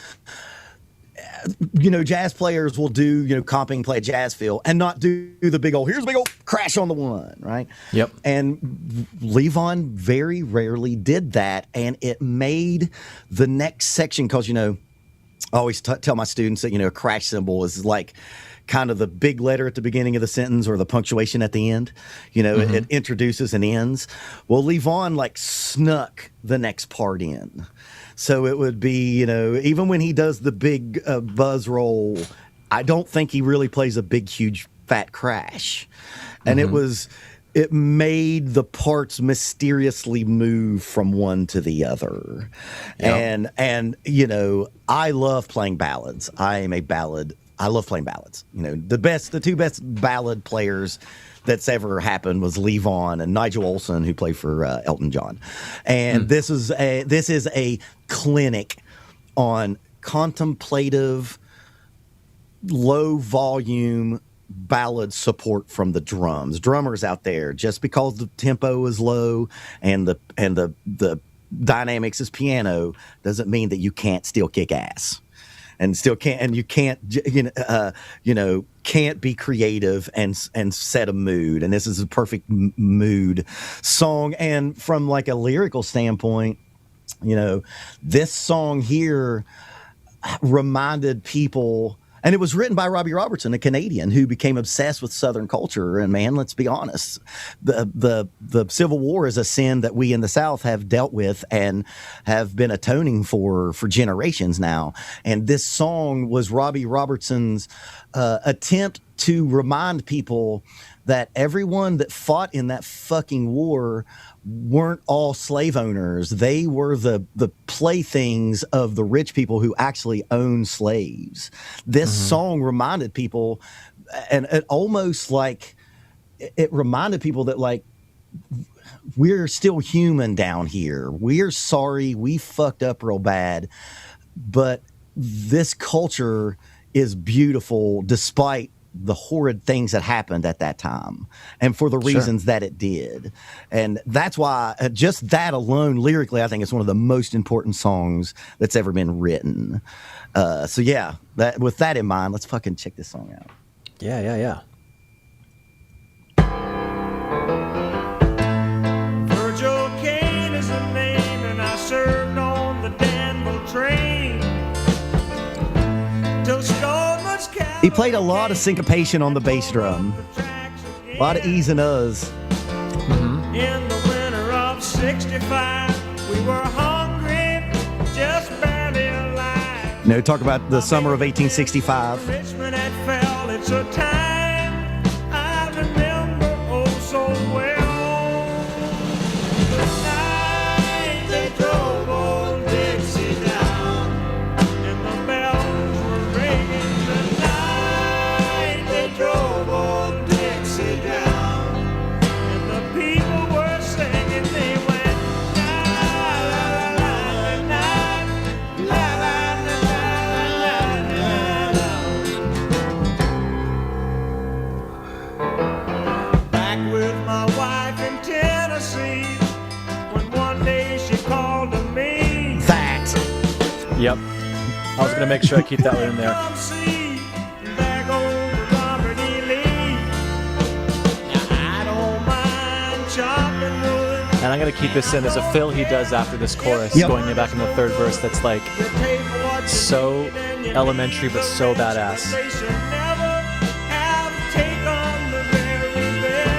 Jazz players will do, comping, play a jazz fill, and not do the big old, here's a big old crash on the one, right? Yep. And Levon very rarely did that, and it made the next section, because, I always tell my students that, a crash cymbal is like kind of the big letter at the beginning of the sentence or the punctuation at the end. It introduces and ends. Well, Levon snuck the next part in. So it would be, even when he does the big buzz roll, I don't think he really plays a big, huge, fat crash. And it made the parts mysteriously move from one to the other. Yep. And I love playing ballads. I love playing ballads. The 2 best ballad players that's ever happened was Levon and Nigel Olsson, who played for Elton John. And this is a clinic on contemplative, low volume ballad support from the drums. Drummers out there, just because the tempo is low and the dynamics is piano doesn't mean that you can't still kick ass. and still can't, and you can't, can't be creative and set a mood. And this is a perfect mood song. And from like a lyrical standpoint, this song here reminded people, and it was written by Robbie Robertson, a Canadian who became obsessed with Southern culture. And man, let's be honest, the Civil War is a sin that we in the South have dealt with and have been atoning for generations now. And this song was Robbie Robertson's attempt to remind people that everyone that fought in that fucking war weren't all slave owners. They were the playthings of the rich people who actually owned slaves. This song reminded people, and it almost like it reminded people that like we're still human down here. We're sorry, we fucked up real bad, but this culture is beautiful despite the horrid things that happened at that time and for the reasons that it did. And that's why just that alone lyrically, I think it's one of the most important songs that's ever been written. So yeah, with that in mind, let's fucking check this song out. Yeah. Virgil Kane is the name, and I served on the Danville train. Till Stoneman's He played a lot of syncopation on the bass drum, a lot of ease and uhs. In the winter of 65, we were hungry, just barely alive. Talk about the summer of 1865. Richmond had fell, it's a time I remember oh so well. The night they drove old Dixie down, and the bells were ringing. The night they drove old Dixie down, and the people were singing. They went la la la la la la la la. Back with my wife in Tennessee, when one day she called to me. That. Yep. I was gonna make sure I keep that one in there. Come see, there goes Robert E. Lee. Now I don't mind chopping wood. And I'm gonna keep this in. There's a fill he does after this chorus, Yep. going back in the third verse. That's like You pay for what you so need and you elementary, but so They badass. should never have to take on the very best.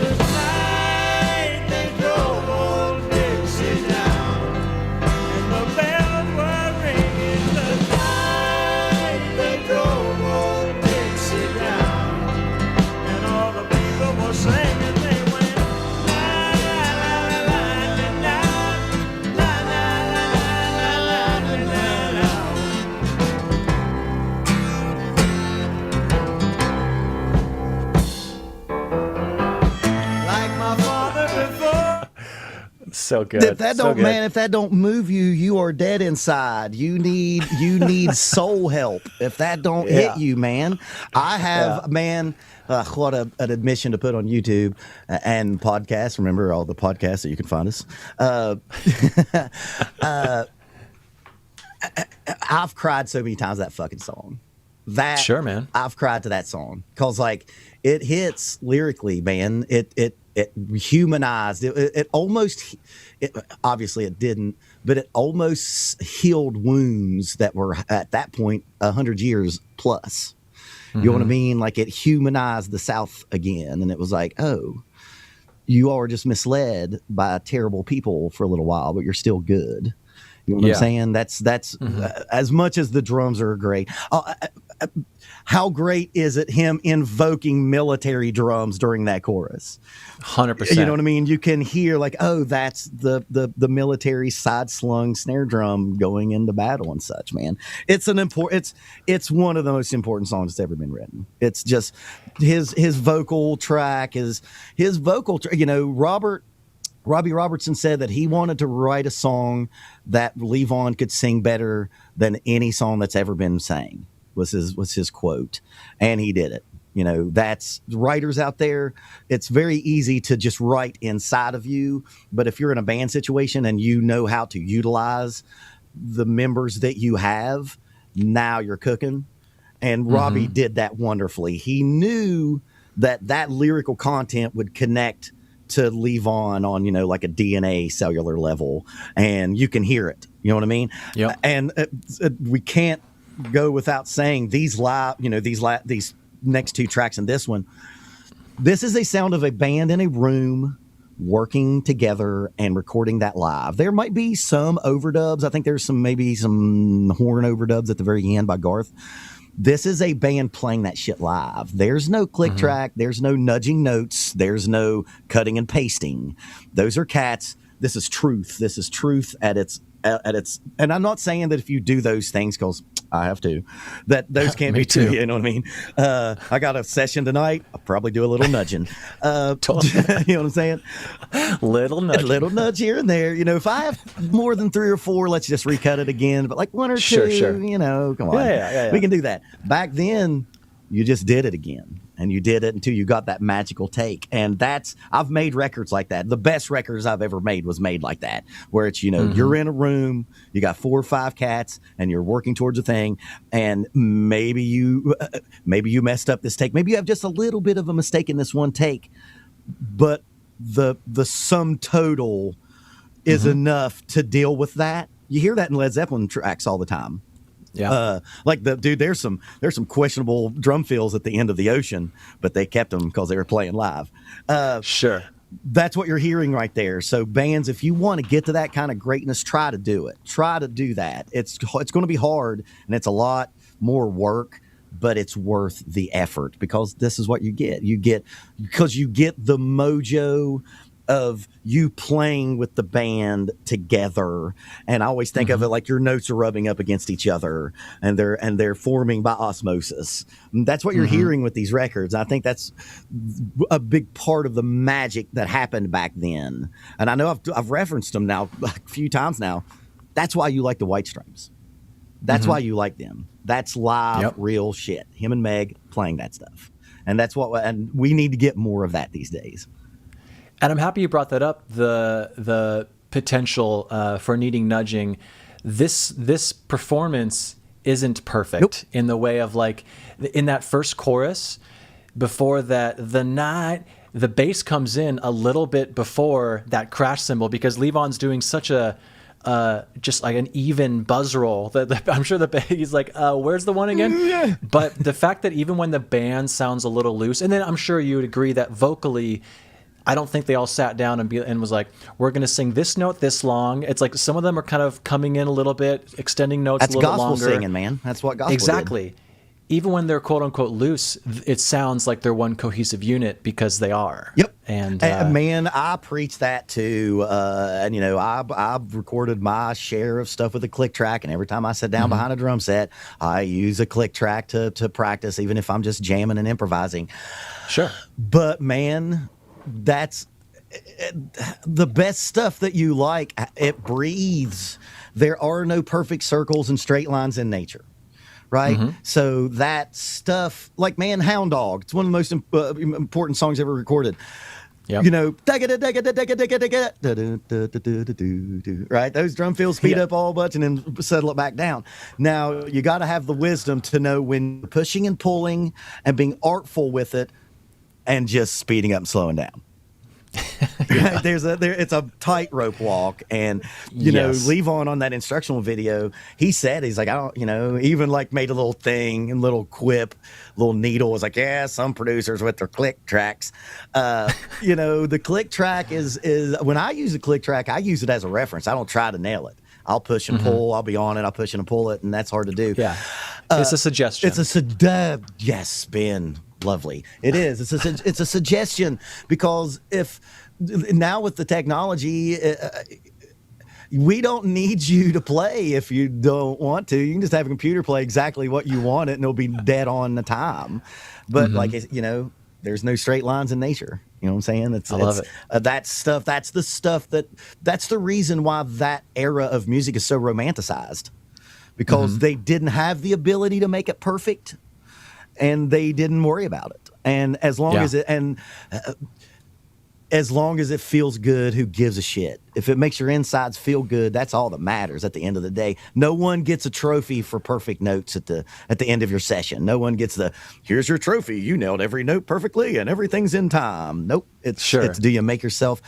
The night they drove old Dixie down, and the bells were ringing. The night they drove old Dixie down, and all the people were singing. They went la la la la la la la la la la la. Like my father before. So good. If that so don't, good. man, if that don't move you, you are dead inside. You need soul help. If that don't Yeah. hit you, man, I have, man. What an admission to put on YouTube and podcasts. Remember all the podcasts that you can find us. I've cried so many times that fucking song. That Sure, man. I've cried to that song because like it hits lyrically, man. It humanized. It almost. Obviously it didn't, but it almost healed wounds that were at that point 100 years plus. You know what I mean? Like it humanized the South again, and it was like, oh, you all are just misled by terrible people for a little while, but you're still good. You know what I'm saying? That's as much as the drums are great. How great is it him invoking military drums during that chorus? 100%. You know what I mean? You can hear like, oh, that's the military side slung snare drum going into battle and such, man. It's it's one of the most important songs that's ever been written. It's just his vocal track is Robbie Robertson said that he wanted to write a song that Levon could sing better than any song that's ever been sang, was his quote. And he did it. That's writers out there. It's very easy to just write inside of you. But if you're in a band situation and you know how to utilize the members that you have, now you're cooking. And Robbie did that wonderfully. He knew that lyrical content would connect to Levon on, like a DNA cellular level, and you can hear it. You know what I mean? Yeah. And we can't go without saying these next two tracks and this one. This is a sound of a band in a room working together and recording that live. There might be some overdubs. I think there's maybe some horn overdubs at the very end by Garth. This is a band playing that shit live. There's no click track. There's no nudging notes. There's no cutting and pasting. Those are cats. This is truth. This is truth at its. And I'm not saying that if you do those things, because I have to, that those can't Me be too. true. You know what I mean? I got a session tonight. I'll probably do a little nudging. Totally. You know what I'm saying? Little nudge. A little nudge here and there. If I have more than 3 or 4, let's just recut it again. But like 1 or 2, Sure. Come on. Yeah. We can do that. Back then, you just did it again. And you did it until you got that magical take. And I've made records like that. The best records I've ever made was made like that, where it's, you're in a room, you got 4 or 5 cats, and you're working towards a thing. And maybe you messed up this take. Maybe you have just a little bit of a mistake in this one take, but the sum total is enough to deal with that. You hear that in Led Zeppelin tracks all the time. Yeah. There's some questionable drum fills at the end of the ocean, but they kept them because they were playing live. Sure. That's what you're hearing right there. So bands, if you want to get to that kind of greatness, try to do it. Try to do that. It's going to be hard, and it's a lot more work, but it's worth the effort, because this is what you get. You get the mojo of you playing with the band together. And I always think of it like your notes are rubbing up against each other, and they're forming by osmosis. And that's what you're hearing with these records. I think that's a big part of the magic that happened back then. And I know I've referenced them now a few times now. That's why you like the White Stripes. That's why you like them. That's live, real shit. Him and Meg playing that stuff. And and we need to get more of that these days. And I'm happy you brought that up, the potential for needing nudging. This performance isn't perfect in the way of, like, in that first chorus, before that, the bass comes in a little bit before that crash cymbal, because Levon's doing such a just like an even buzz roll that I'm sure he's like, where's the one again? But the fact that even when the band sounds a little loose, and then I'm sure you would agree that vocally, I don't think they all sat down and was like, we're going to sing this note this long. It's like some of them are kind of coming in a little bit, extending notes a little bit longer. That's gospel singing, man. That's what gospel exactly. did. Even when they're quote unquote loose, it sounds like they're one cohesive unit because they are. Yep. And man, I preach that too. And I've recorded my share of stuff with a click track, and every time I sit down behind a drum set, I use a click track to practice, even if I'm just jamming and improvising. Sure. But man, that's the best stuff that you like. It breathes. There are no perfect circles and straight lines in nature. Right. So that stuff, like, man, Hound Dog, it's one of the most important songs ever recorded. Yep. Right. Those drum fills speed up all bunch and then settle it back down. Now, you got to have the wisdom to know when pushing and pulling and being artful with it and just speeding up and slowing down. It's a tightrope walk, and Levon on that instructional video, he's like, I don't, even like made a little thing and little quip, little needle was like, yeah, some producers with their click tracks. The click track is when I use a click track, I use it as a reference. I don't try to nail it. I'll push and pull. I'll be on it. I'll push and pull it, and that's hard to do. Yeah, it's a suggestion. Yes, Ben. Lovely. It is. It's a suggestion, because if now with the technology, we don't need you to play if you don't want to. You can just have a computer play exactly what you want it, and it'll be dead on the time. But there's no straight lines in nature. You know what I'm saying? I love it. That stuff. That's the reason why that era of music is so romanticized, because they didn't have the ability to make it perfect. And they didn't worry about it. And as long as as long as it feels good, who gives a shit? If it makes your insides feel good, that's all that matters at the end of the day. No one gets a trophy for perfect notes at the end of your session. No one gets here's your trophy. You nailed every note perfectly and everything's in time. Nope. It's do you make yourself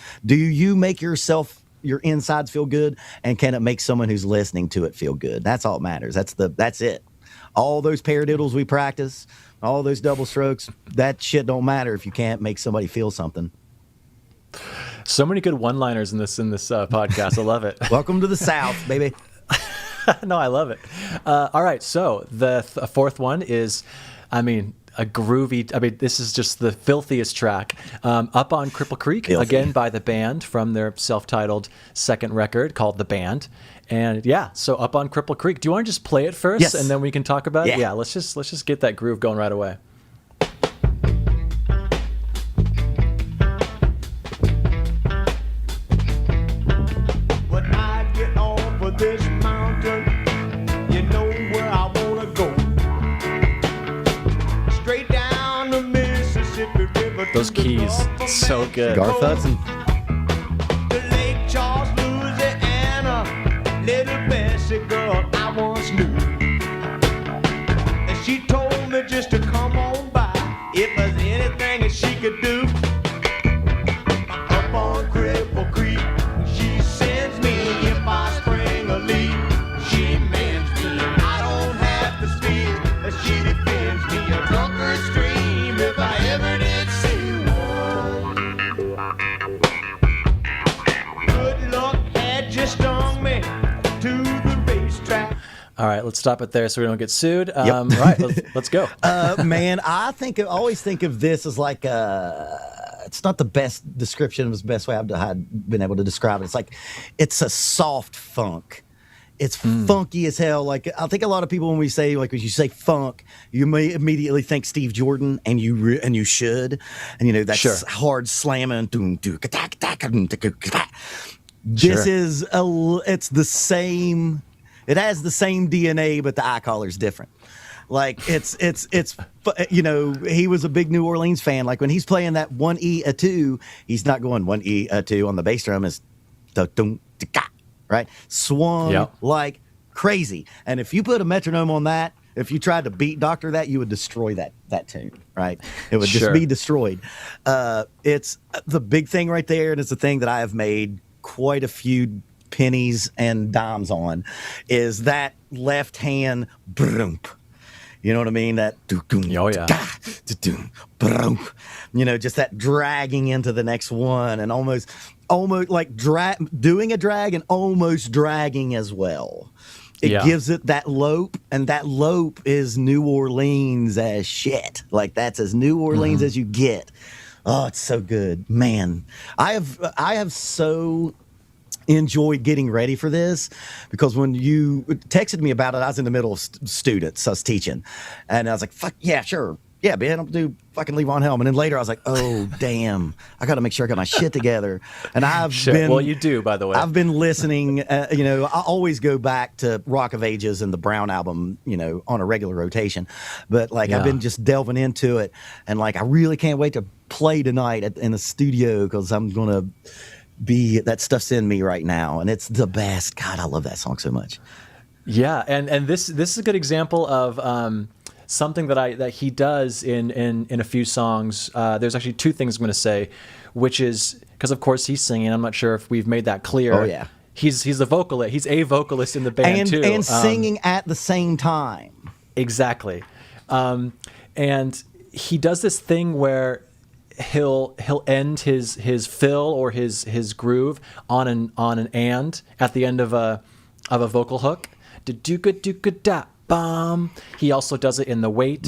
your insides feel good, and can it make someone who's listening to it feel good? That's all that matters. That's it. All those paradiddles we practice, all those double strokes, that shit don't matter if you can't make somebody feel something. So many good one-liners in this podcast. I love it. Welcome to the South, baby. No, I love it. All right, so the fourth one is, a groovy. This is just the filthiest track. Up on Cripple Creek, again by the band from their self-titled second record called The Band. And so Up on Cripple Creek. Do you want to just play it first, yes, and then we can talk about it? Yeah, let's just get that groove going right away. This mountain, you know where I wanna go. Straight down the Mississippi River. Those keys, so good. Garth Hudson. The Lake Charles, Louisiana, little Bessie girl I once knew. And she told me just to come on by if there's anything that she could do. Up on Cripple Creek, she sends me if I spring a leak. She mends me, I don't have to speak. She defends me, a drunker stream if I ever did see one. Good luck had just stung me to the racetrack. All right, let's stop it there so we don't get sued. Yep. All right, let's go. Man, I always think of this as like it's not the best description. It was the best way I've been able to describe it. It's like it's a soft funk. It's funky as hell. Like I think a lot of people, when you say funk, you may immediately think Steve Jordan, and you should, and that's hard slamming. This is it's the same. It has the same DNA, but the eye color's different. Like it's he was a big New Orleans fan. Like when he's playing that 1E a 2, he's not going 1E a 2 on the bass drum. Is right, swung like crazy. And if you put a metronome on that, if you tried to beat doctor that, you would destroy that tune. Right, it would just be destroyed. It's the big thing right there, and it's the thing that I have made quite a few pennies and dimes on, is that left hand broomp. You know what I mean? That just that dragging into the next one, and almost like doing a drag and almost dragging as well. It gives it that lope, and that lope is New Orleans as shit. Like that's as New Orleans as you get. Oh, it's so good, man. I have so enjoyed getting ready for this, because when you texted me about it, I was in the middle of students. I was teaching, and I was like, fuck yeah, sure. Yeah, Ben, I'll do fucking Levon Helm. And then later I was like, oh, damn, I got to make sure I got my shit together. And well, you do, by the way. I've been listening, I always go back to Rock of Ages and the Brown album, on a regular rotation. But I've been just delving into it. And I really can't wait to play tonight in the studio, because I'm going to that stuff's in me right now. And it's the best. God, I love that song so much. Yeah. And this is a good example of, something that he does in a few songs. There's actually two things I'm going to say, which is because of course he's singing. I'm not sure if we've made that clear. Oh yeah, he's the vocalist. He's a vocalist in the band too, and singing at the same time. Exactly, and he does this thing where he'll end his fill or his groove on an and at the end of a vocal hook. Da-do-ga-do-ga-da. Bum. He also does it in the wait.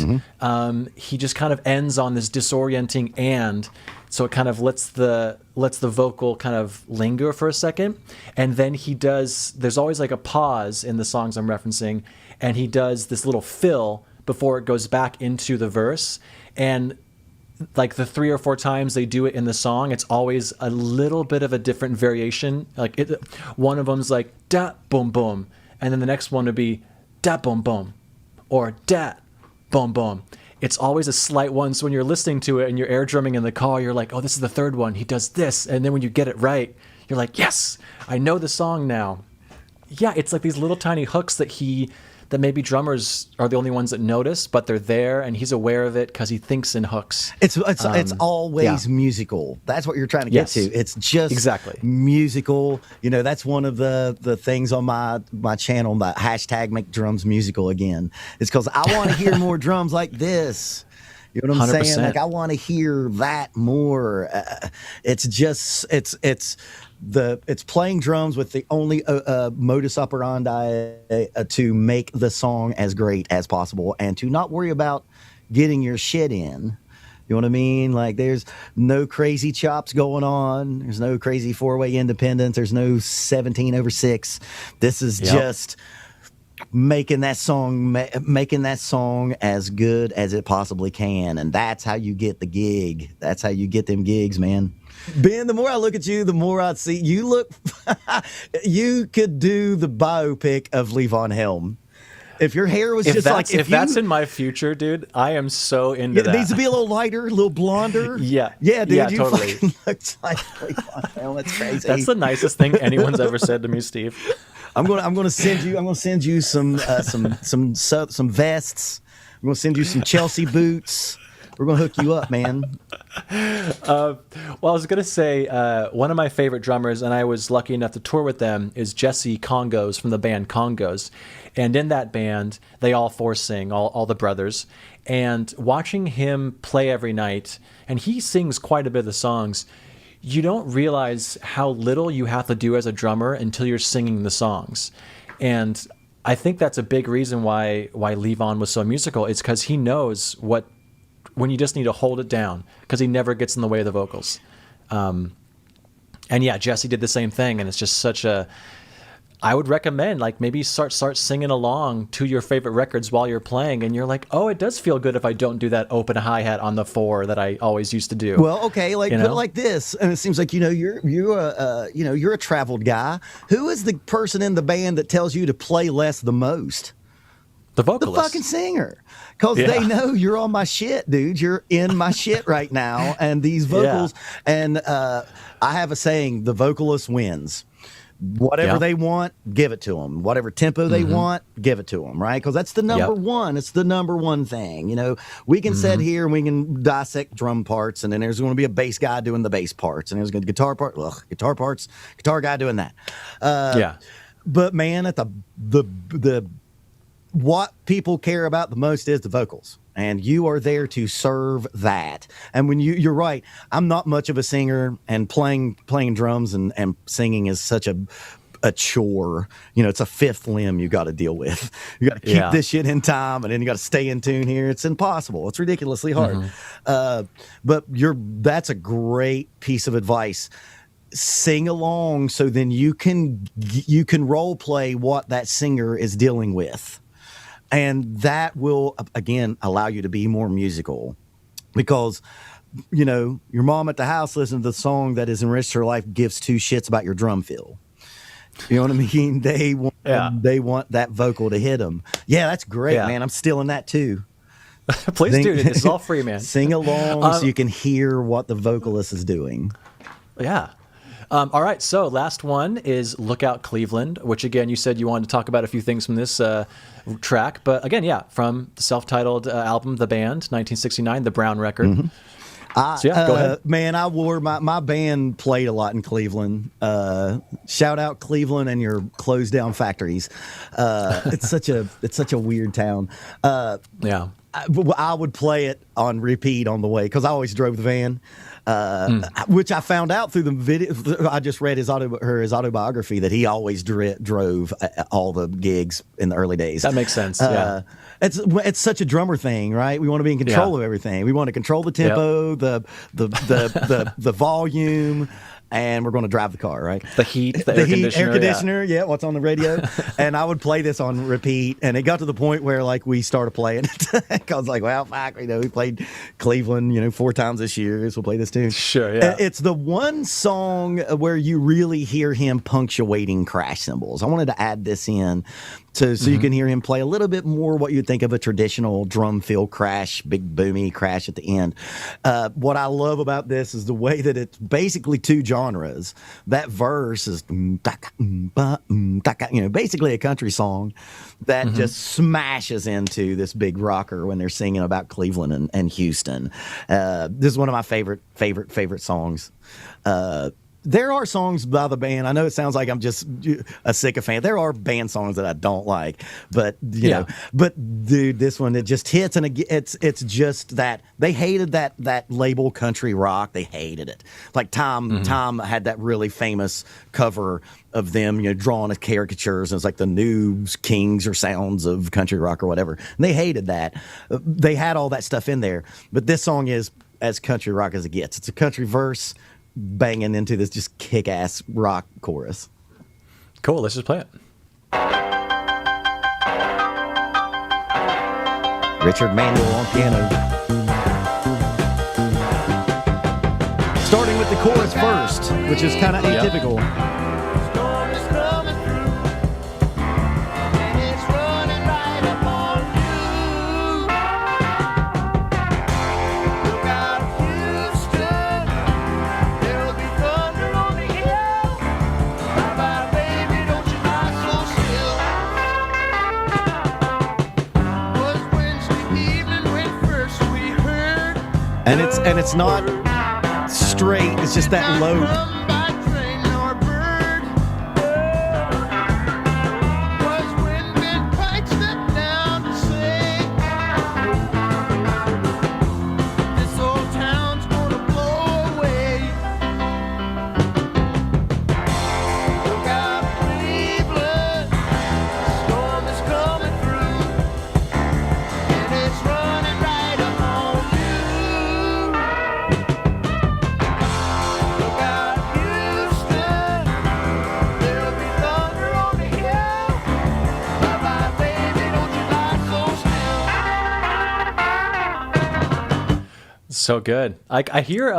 He just kind of ends on this disorienting and, so it kind of lets the vocal kind of linger for a second, and then there's always like a pause in the songs I'm referencing, and he does this little fill before it goes back into the verse, and like the 3 or 4 times they do it in the song, it's always a little bit of a different variation. Like one of them's like da boom boom, and then the next one would be da boom boom, or da boom boom. it's always a slight one. So when you're listening to it and you're air drumming in the car, you're like, oh, this is the third one. He does this. And then when you get it right, you're like, yes, I know the song now. Yeah, it's like these little tiny hooks that maybe drummers are the only ones that notice, but they're there, and he's aware of it because he thinks in hooks. It's always musical. That's what you're trying to get to. It's just exactly musical. You know, that's one of the things on my channel, my hashtag Make Drums Musical again. It's because I want to hear more drums like this. You know what I'm 100%. saying? Like, I want to hear that more. It's just it's playing drums with the only modus operandi to make the song as great as possible and to not worry about getting your shit in. You know what I mean? Like, there's no crazy chops going on. There's no crazy 4-way independence. There's no 17/6. This is just making that song as good as it possibly can, and that's how you get the gig. That's how you get them gigs, man. Ben, the more I look at you, the more I see you look. You could do the biopic of Levon Helm. If your hair was that's in my future, dude, I am so into that. It needs to be a little lighter, a little blonder. Yeah, dude, you totally. Looks like Levon Helm. That's crazy. That's the nicest thing anyone's ever said to me, Steve. I'm gonna send you some vests. I'm gonna send you some Chelsea boots. We're gonna hook you up, man. Well, I was gonna say one of my favorite drummers, and I was lucky enough to tour with them, is Jesse Congos from the band Congos. And in that band, they all four sing, all the brothers. And watching him play every night, and he sings quite a bit of the songs, you don't realize how little you have to do as a drummer until you're singing the songs. And I think that's a big reason why Levon was so musical. It's because he knows when you just need to hold it down, because he never gets in the way of the vocals. And yeah, Jesse did the same thing, and it's just I would recommend, like, maybe start singing along to your favorite records while you're playing, and you're like, oh, it does feel good if I don't do that open hi-hat on the 4 that I always used to do. Well, okay, like, put it like this, and it seems like, you're a traveled guy. Who is the person in the band that tells you to play less the most? The vocalist. The fucking singer. Because they know you're on my shit, dude. You're in my shit right now. And these vocals, and I have a saying, the vocalist wins. Whatever they want, give it to them. Whatever tempo they want, give it to them, right? Because that's the number one. It's the number one thing. You know, we can sit here and we can dissect drum parts, and then there's going to be a bass guy doing the bass parts, and there's going to be guitar parts, guitar guy doing that. But man, at the what people care about the most is the vocals. And you are there to serve that. And when you're right, I'm not much of a singer, and playing drums and singing is such a chore. You know, it's a fifth limb you got to deal with. You got to keep this shit in time, and then you got to stay in tune here. It's impossible. It's ridiculously hard. But that's a great piece of advice. Sing along, so then you can role play what that singer is dealing with. And that will, again, allow you to be more musical, because, you know, your mom at the house listening to the song that has enriched her life gives two shits about your drum fill. You know what I mean? They want that vocal to hit them. Yeah, that's great, man. I'm stealing that too. Please do. This is all free, man. Sing along so you can hear what the vocalist is doing. Yeah. All right, so last one is Lookout Cleveland, which, again, you said you wanted to talk about a few things from this track. But again, from the self-titled album, The Band, 1969, the Brown record. So go ahead. Man, I wore my band played a lot in Cleveland. Shout out Cleveland and your closed down factories. It's such a weird town. I would play it on repeat on the way, because I always drove the van. Which I found out through the video. I just read his autobiography that he always drove all the gigs in the early days. That makes sense. It's such a drummer thing, right? We want to be in control of everything. We want to control the tempo, the volume, and we're going to drive the car, right? The heat, the air conditioner, what's on the radio. And I would play this on repeat, and it got to the point where, like, we started playing it. I was like, well, fuck, we played Cleveland, 4 times this year, so we'll play this tune. Sure, yeah. It's the one song where you really hear him punctuating crash cymbals. I wanted to add this in So you can hear him play a little bit more what you'd think of a traditional drum fill crash, big boomy crash at the end. What I love about this is the way that it's basically two genres. That verse is basically a country song that just smashes into this big rocker when they're singing about Cleveland and Houston. This is one of my favorite songs. There are songs by the band. I know it sounds like I'm just a sycophant. There are band songs that I don't like, but you know, but dude, this one, it just hits, and it's just that they hated that label country rock. They hated it. Like Tom had that really famous cover of them, you know, drawing as caricatures, and it's like the new kings or sounds of country rock or whatever. And they hated that. They had all that stuff in there, but this song is as country rock as it gets. It's a country verse banging into this just kick-ass rock chorus. Cool, let's just play it. Richard Mandel on piano. Starting with the chorus first, which is kind of atypical. Storm is coming through, and it's running right up on you. Look out, Houston, there'll be thunder on the hill. Bye-bye, baby, don't you lie so still. Was Wednesday evening when first we heard. And it's not straight, it's just that low. So good. I hear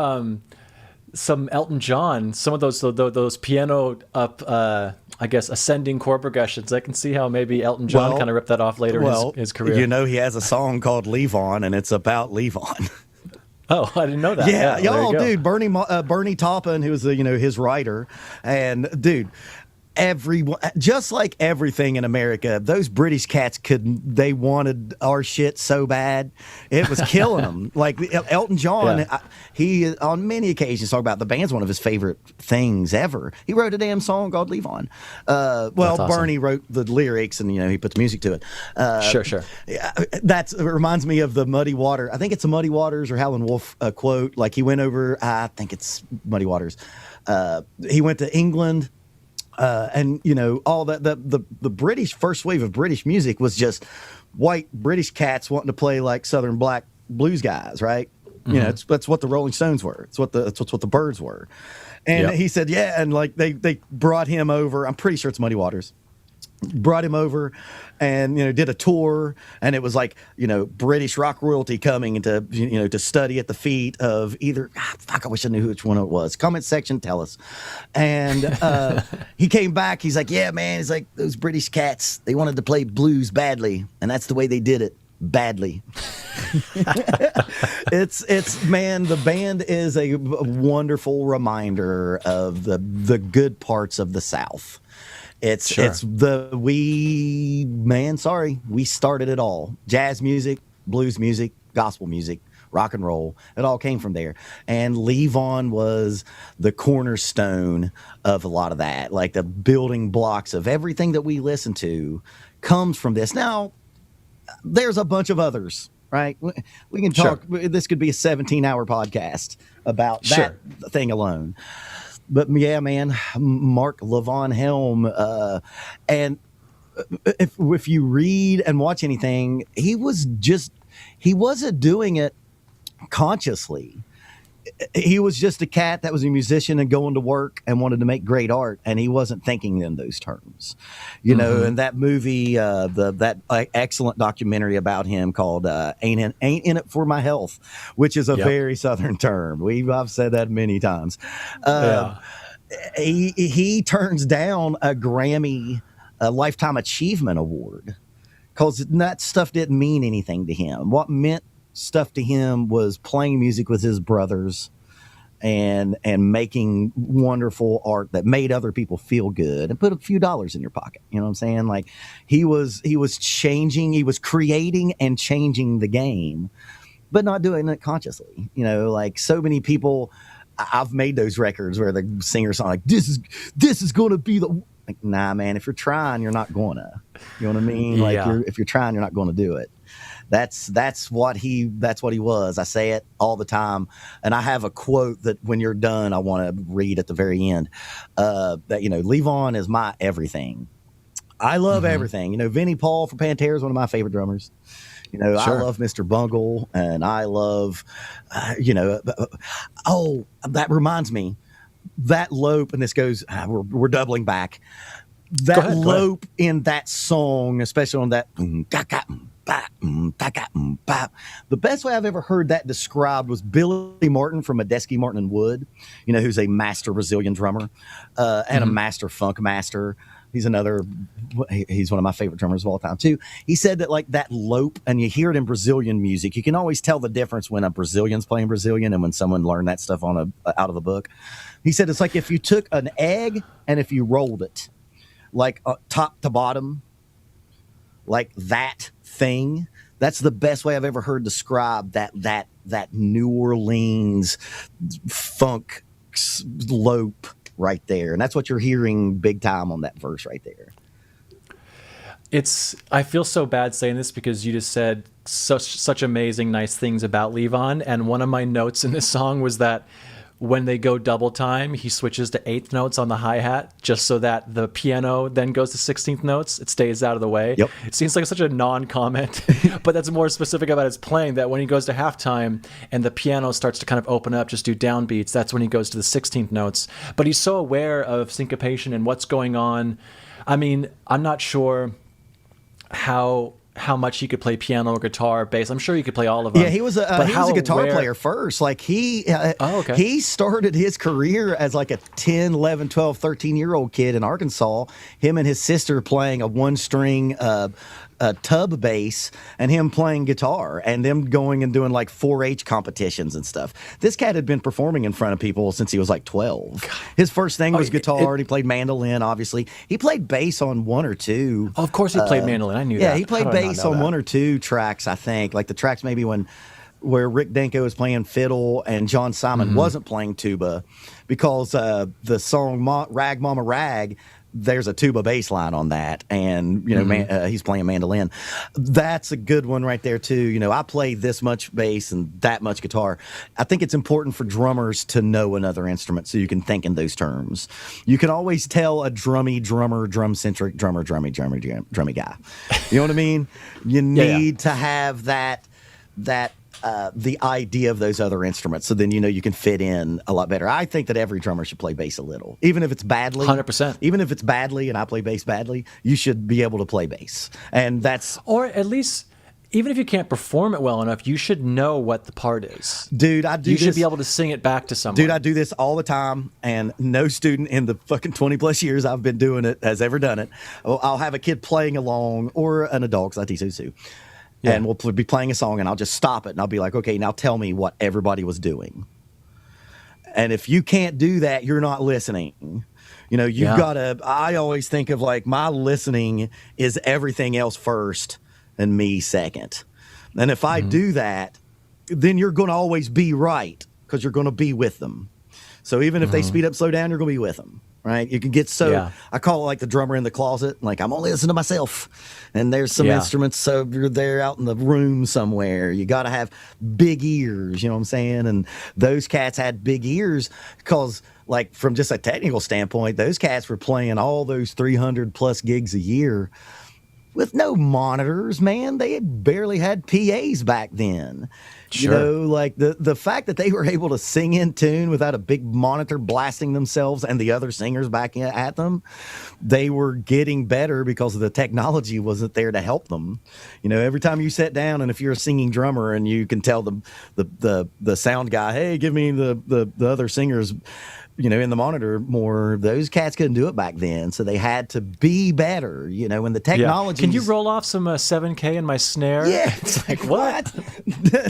some Elton John, some of those piano up, I guess, ascending chord progressions. I can see how maybe Elton John kind of ripped that off later in his career. You know, he has a song called Levon, and it's about Levon. Oh, I didn't know that. Yeah, y'all, dude, Bernie Taupin, who was his writer, and dude. Everyone, just like everything in America, those British cats they wanted our shit so bad, it was killing them. Like Elton John, he on many occasions talked about the band's one of his favorite things ever. He wrote a damn song called Levon. That's awesome. Bernie wrote the lyrics, and he put the music to it. Sure. It reminds me of the Muddy Water. I think it's a Muddy Waters or Howlin' Wolf quote. Like he went over, I think it's Muddy Waters. He went to England. And all that the British first wave of British music was just white British cats wanting to play like Southern black blues guys, right? That's what the Rolling Stones were. It's what the Byrds were. And he said, and like they brought him over. I'm pretty sure it's Muddy Waters. Brought him over and did a tour, and it was like British rock royalty coming to study at the feet of either I wish I knew which one it was. Comment section, tell us. And he came back, he's like, yeah man, he's like, those British cats, they wanted to play blues badly, and that's the way they did it, badly. It's man, the band is a wonderful reminder of the good parts of the South. We started it all. Jazz music, blues music, gospel music, rock and roll. It all came from there. And Levon was the cornerstone of a lot of that. Like the building blocks of everything that we listen to comes from this. Now, there's a bunch of others, right? We can talk. Sure. This could be a 17-hour podcast about that thing alone. But yeah, man, Mark Levon Helm, and if you read and watch anything, he wasn't doing it consciously. He was just a cat that was a musician and going to work and wanted to make great art, and he wasn't thinking in those terms, And that movie, that excellent documentary about him called "Ain't in It for My Health," which is a very Southern term. I've said that many times. He turns down a Grammy a Lifetime Achievement Award, because that stuff didn't mean anything to him. What meant stuff to him was playing music with his brothers and making wonderful art that made other people feel good and put a few dollars in your pocket. You know what I'm saying? Like he was changing, he was creating and changing the game, but not doing it consciously. You know, like so many people, I've made those records where the singer's like, this is going to be the, like, nah, man, if you're trying, you're not going to, you know what I mean? Like if you're trying, you're not going to do it. That's what he was. I say it all the time. And I have a quote that when you're done, I want to read at the very end, that, you know, Levon is my everything. I love everything. You know, Vinnie Paul from Pantera is one of my favorite drummers. You know, I love Mr. Bungle, and I love, oh, that reminds me, that lope, and this goes, we're doubling back. That lope in that song, especially on that, the best way I've ever heard that described was Billy Martin from Medeski, Martin and Wood, you know, who's a master Brazilian drummer and a master funk master. He's one of my favorite drummers of all time too. He said that like that lope, and you hear it in Brazilian music, you can always tell the difference when a Brazilian's playing Brazilian and when someone learned that stuff out of the book. He said it's like if you took an egg and if you rolled it like top to bottom, like that thing. That's the best way I've ever heard described that New Orleans funk lope right there. And that's what you're hearing big time on that verse right there. I feel so bad saying this because you just said such amazing, nice things about Levon. And one of my notes in this song was that when they go double time, he switches to 8th notes on the hi-hat just so that the piano then goes to 16th notes. It stays out of the way. Yep. It seems like such a non-comment, but that's more specific about his playing, that when he goes to halftime and the piano starts to kind of open up, just do downbeats, that's when he goes to the 16th notes. But he's so aware of syncopation and what's going on. I mean, I'm not sure how much he could play piano or guitar, bass. I'm sure he could play all of them. Yeah, he was a guitar player first. Like he started his career as like a 10, 11, 12, 13-year-old kid in Arkansas. Him and his sister playing a one-string tub bass and him playing guitar and them going and doing like 4-H competitions and stuff. This cat had been performing in front of people since he was like 12. His first thing was guitar, and he played mandolin, obviously. He played bass on one or two. Oh, of course he played mandolin. I knew that. Yeah, he played bass on one or two tracks, I think. Like the tracks maybe where Rick Danko was playing fiddle and John Simon wasn't playing tuba, because the song Rag Mama Rag, there's a tuba bass line on that, and you know he's playing mandolin. That's a good one right there too. You know, I play this much bass and that much guitar. I think it's important for drummers to know another instrument so you can think in those terms. You can always tell a drummy drummer, drum-centric drummer, drummy guy. You know what I mean? You need to have that the idea of those other instruments, so then you know you can fit in a lot better. I think that every drummer should play bass a little, even if it's badly. 100%. Even if it's badly, and I play bass badly, you should be able to play bass, and that's, or at least, even if you can't perform it well enough, you should know what the part is. Dude, you should be able to sing it back to someone. Dude, I do this all the time, and no student in the fucking 20 plus years I've been doing it has ever done it. I'll have a kid playing along, or an adult, because I teach those too. Yeah. And we'll be playing a song, and I'll just stop it, and I'll be like, okay, now tell me what everybody was doing. And if you can't do that, you're not listening. You know, you've got to, I always think of like my listening is everything else first and me second. And if I do that, then you're going to always be right, because you're going to be with them. So even if they speed up, slow down, you're going to be with them. Right? You can get I call it like the drummer in the closet. Like, I'm only listening to myself. And there's some instruments, so you're there out in the room somewhere. You got to have big ears, you know what I'm saying? And those cats had big ears because, like, from just a technical standpoint, those cats were playing all those 300 plus gigs a year with no monitors, man. They had barely had PAs back then. Sure. You know, like the fact that they were able to sing in tune without a big monitor blasting themselves and the other singers back at them, they were getting better because the technology wasn't there to help them. You know, every time you sit down, and if you're a singing drummer and you can tell the sound guy, hey, give me the other singer's in the Monitor more, those cats couldn't do it back then. So they had to be better, when the technology. Can you roll off some 7K in my snare? Yeah. It's like, what?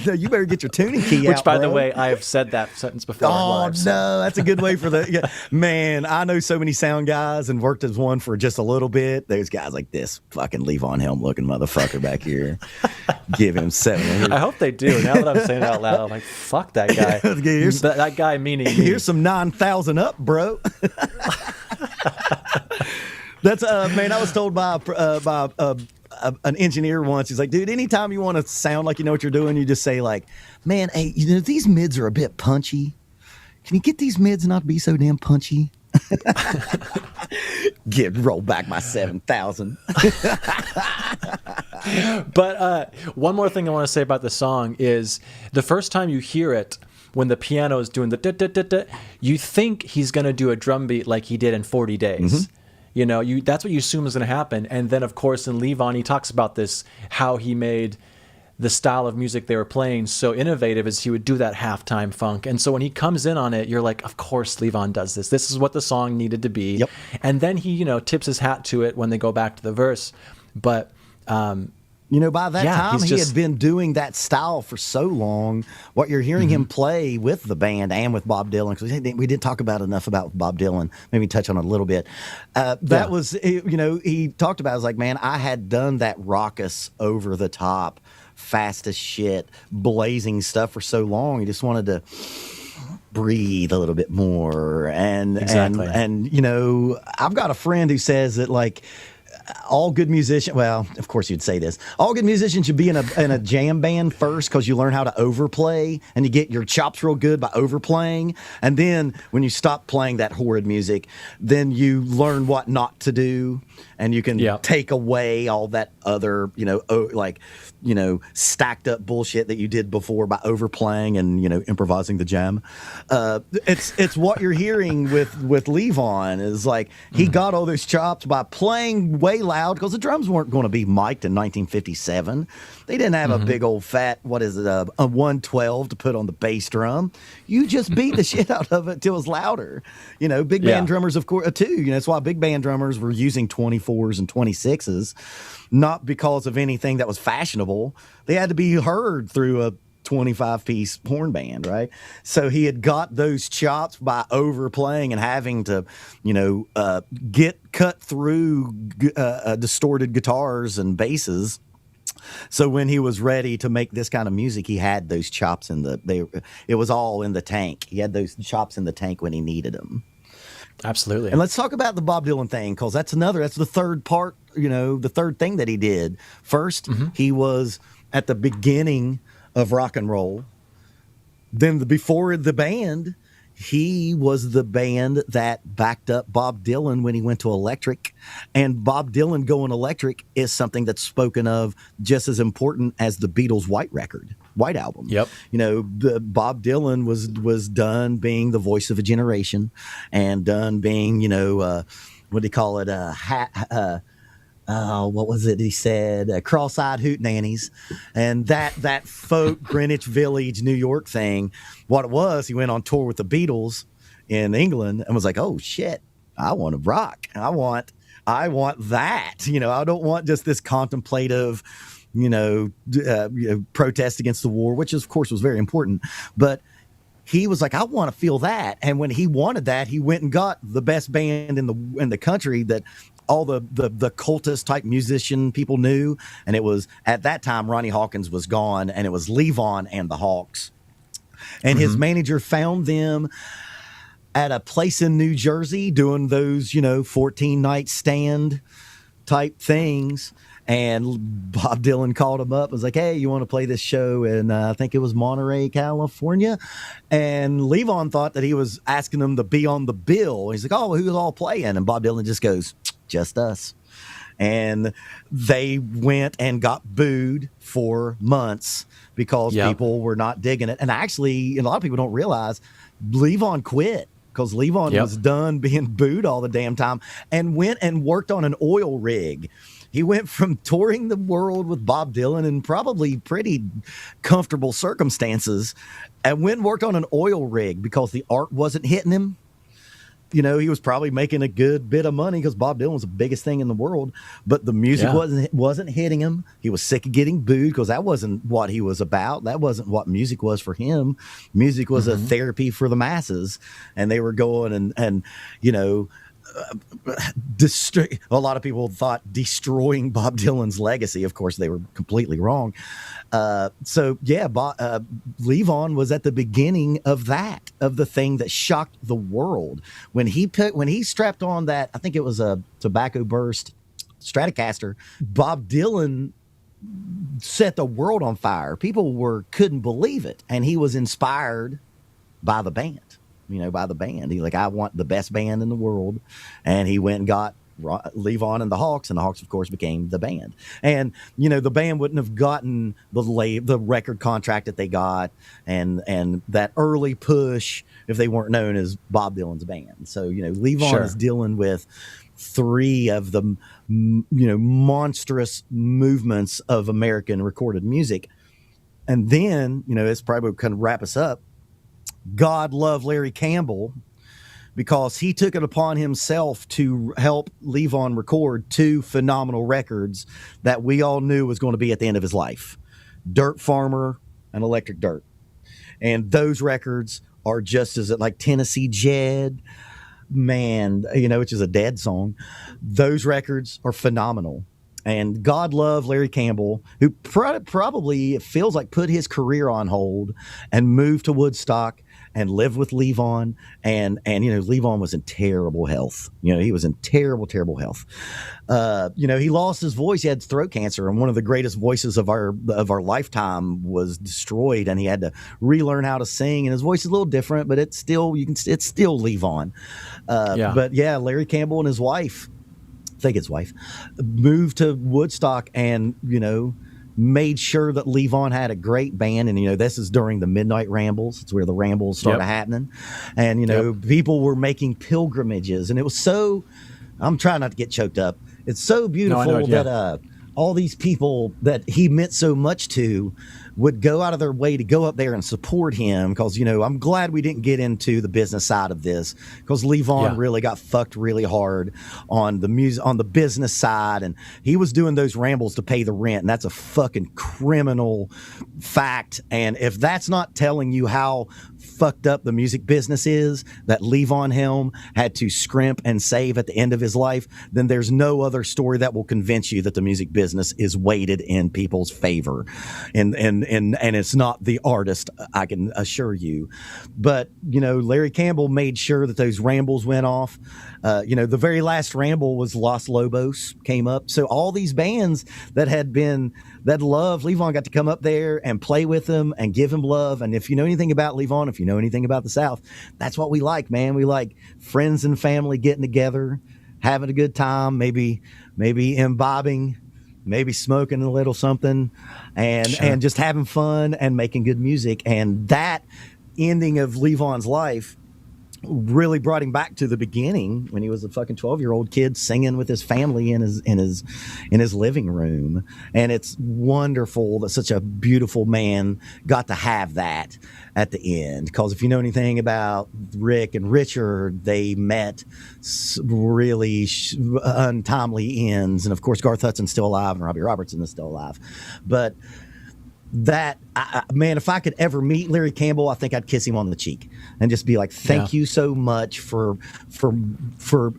No, you better get your tuning key out. Which, by the bro. way, I have said that sentence before. Oh, live, no, that's a good way for the. Yeah. Man, I know so many sound guys and worked as one for just a little bit. Those guys like this fucking Levon Helm looking motherfucker back here. Give him 7. I hope they do. Now that I'm saying it out loud, I'm like, fuck that guy. That guy meaning me. Here's some 9,000 up, bro. That's man. I was told by an engineer once. He's like, dude, anytime you want to sound like you know what you're doing, you just say like, man, hey, these mids are a bit punchy. Can you get these mids not to be so damn punchy? Roll back my 7,000. But one more thing I want to say about the song is the first time you hear it, when the piano is doing the da-da-da-da, you think he's going to do a drum beat like he did in 40 Days. Mm-hmm. That's what you assume is going to happen. And then, of course, in Levon, he talks about this, how he made the style of music they were playing so innovative as he would do that halftime funk. And so when he comes in on it, you're like, of course Levon does this. This is what the song needed to be. Yep. And then he, tips his hat to it when they go back to the verse. But by that time, he had been doing that style for so long. What you're hearing him play with the band and with Bob Dylan, because we didn't talk about enough about Bob Dylan. Maybe touch on it a little bit. That was, he talked about, it was like, man, I had done that raucous, over the top, fast as shit, blazing stuff for so long. He just wanted to breathe a little bit more. And I've got a friend who says that, like, all good musicians, well, of course you'd say this, all good musicians should be in a jam band first, because you learn how to overplay and you get your chops real good by overplaying. And then when you stop playing that horrid music, then you learn what not to do, and you can take away all that other, stacked up bullshit that you did before by overplaying and, improvising the jam. It's what you're hearing with Levon is like, he got all those chops by playing way loud, because the drums weren't going to be mic'd in 1957. They didn't have a big old fat, a 112 to put on the bass drum. You just beat the shit out of it till it was louder. Big band drummers, of course, too. That's why big band drummers were using 24s and 26s, not because of anything that was fashionable. They had to be heard through a 25-piece horn band, right? So he had got those chops by overplaying and having to, get cut through distorted guitars and basses. So when he was ready to make this kind of music, he had those chops it was all in the tank. He had those chops in the tank when he needed them. Absolutely. And let's talk about the Bob Dylan thing, because that's the third part, the third thing that he did. First, he was at the beginning of rock and roll. Then before the band, he was the band that backed up Bob Dylan when he went to Electric. And Bob Dylan going electric is something that's spoken of just as important as the Beatles' White Album. Yep. Bob Dylan was done being the voice of a generation, and done being, what do you call it? What was it he said? Cross-eyed hootenannies. And that folk Greenwich Village, New York thing, what it was, he went on tour with the Beatles in England and was like, oh shit, I want to rock. I want that. I don't want just this contemplative, protest against the war, which of course was very important. But he was like, I want to feel that. And when he wanted that, he went and got the best band in the country that all the cultist type musician people knew. And it was, at that time, Ronnie Hawkins was gone, and it was Levon and the Hawks. And his manager found them at a place in New Jersey doing those, 14-night stand type things. And Bob Dylan called him up and was like, hey, you want to play this show? And I think it was Monterey, California. And Levon thought that he was asking them to be on the bill. He's like, oh, well, who's all playing? And Bob Dylan just goes, just us. And they went and got booed for months because people were not digging it. And actually, a lot of people don't realize, Levon quit because Levon was done being booed all the damn time and went and worked on an oil rig. He went from touring the world with Bob Dylan in probably pretty comfortable circumstances and went and worked on an oil rig because the art wasn't hitting him. he was probably making a good bit of money because Bob Dylan was the biggest thing in the world, but the music wasn't hitting him. He was sick of getting booed because that wasn't what he was about. That wasn't what music was for him. Music was a therapy for the masses, and they were going and a lot of people thought destroying Bob Dylan's legacy. Of course, they were completely wrong. Levon was at the beginning of the thing that shocked the world when he strapped on that. I think it was a Tobacco Burst Stratocaster. Bob Dylan set the world on fire. People couldn't believe it, and he was inspired by the band. By the band. He I want the best band in the world. And he went and got Levon and the Hawks, of course, became the band. And, the band wouldn't have gotten the record contract that they got and that early push if they weren't known as Bob Dylan's band. So, Levon is dealing with three of the, monstrous movements of American recorded music. And then, it's probably kind of wrap us up. God love Larry Campbell because he took it upon himself to help Levon record two phenomenal records that we all knew was going to be at the end of his life, Dirt Farmer and Electric Dirt. And those records are just as like Tennessee Jed, man, which is a Dead song. Those records are phenomenal. And God love Larry Campbell, who probably feels like put his career on hold and moved to Woodstock and lived with Levon. And Levon was in terrible health. He was in terrible, terrible health. He lost his voice. He had throat cancer, and one of the greatest voices of our lifetime was destroyed, and he had to relearn how to sing. And his voice is a little different, but it's still Levon. But yeah, Larry Campbell and his wife, his wife, moved to Woodstock and made sure that Levon had a great band. And this is during the Midnight Rambles. It's where the Rambles started happening. And people were making pilgrimages, and it was so, I'm trying not to get choked up. It's so beautiful that all these people that he meant so much to would go out of their way to go up there and support him. Because, I'm glad we didn't get into the business side of this, because Levon really got fucked really hard on the music, on the business side. And he was doing those rambles to pay the rent. And that's a fucking criminal fact. And if that's not telling you how fucked up the music business is, that Levon Helm had to scrimp and save at the end of his life, then there's no other story that will convince you that the music business is weighted in people's favor. And it's not the artist, I can assure you. But, Larry Campbell made sure that those rambles went off. The very last ramble was Los Lobos came up. So all these bands that loved Levon got to come up there and play with him and give him love. And if you know anything about Levon, if you know anything about the South, that's what we like, man. We like friends and family getting together, having a good time, maybe imbibing, maybe smoking a little something, and just having fun and making good music. And that ending of Levon's life really brought him back to the beginning when he was a fucking 12-year-old kid singing with his family in his living room. And it's wonderful that such a beautiful man got to have that at the end. Because if you know anything about Rick and Richard, they met really untimely ends. And of course, Garth Hudson's still alive and Robbie Robertson is still alive. But that, man, if I could ever meet Larry Campbell, I think I'd kiss him on the cheek and just be like, thank you so much for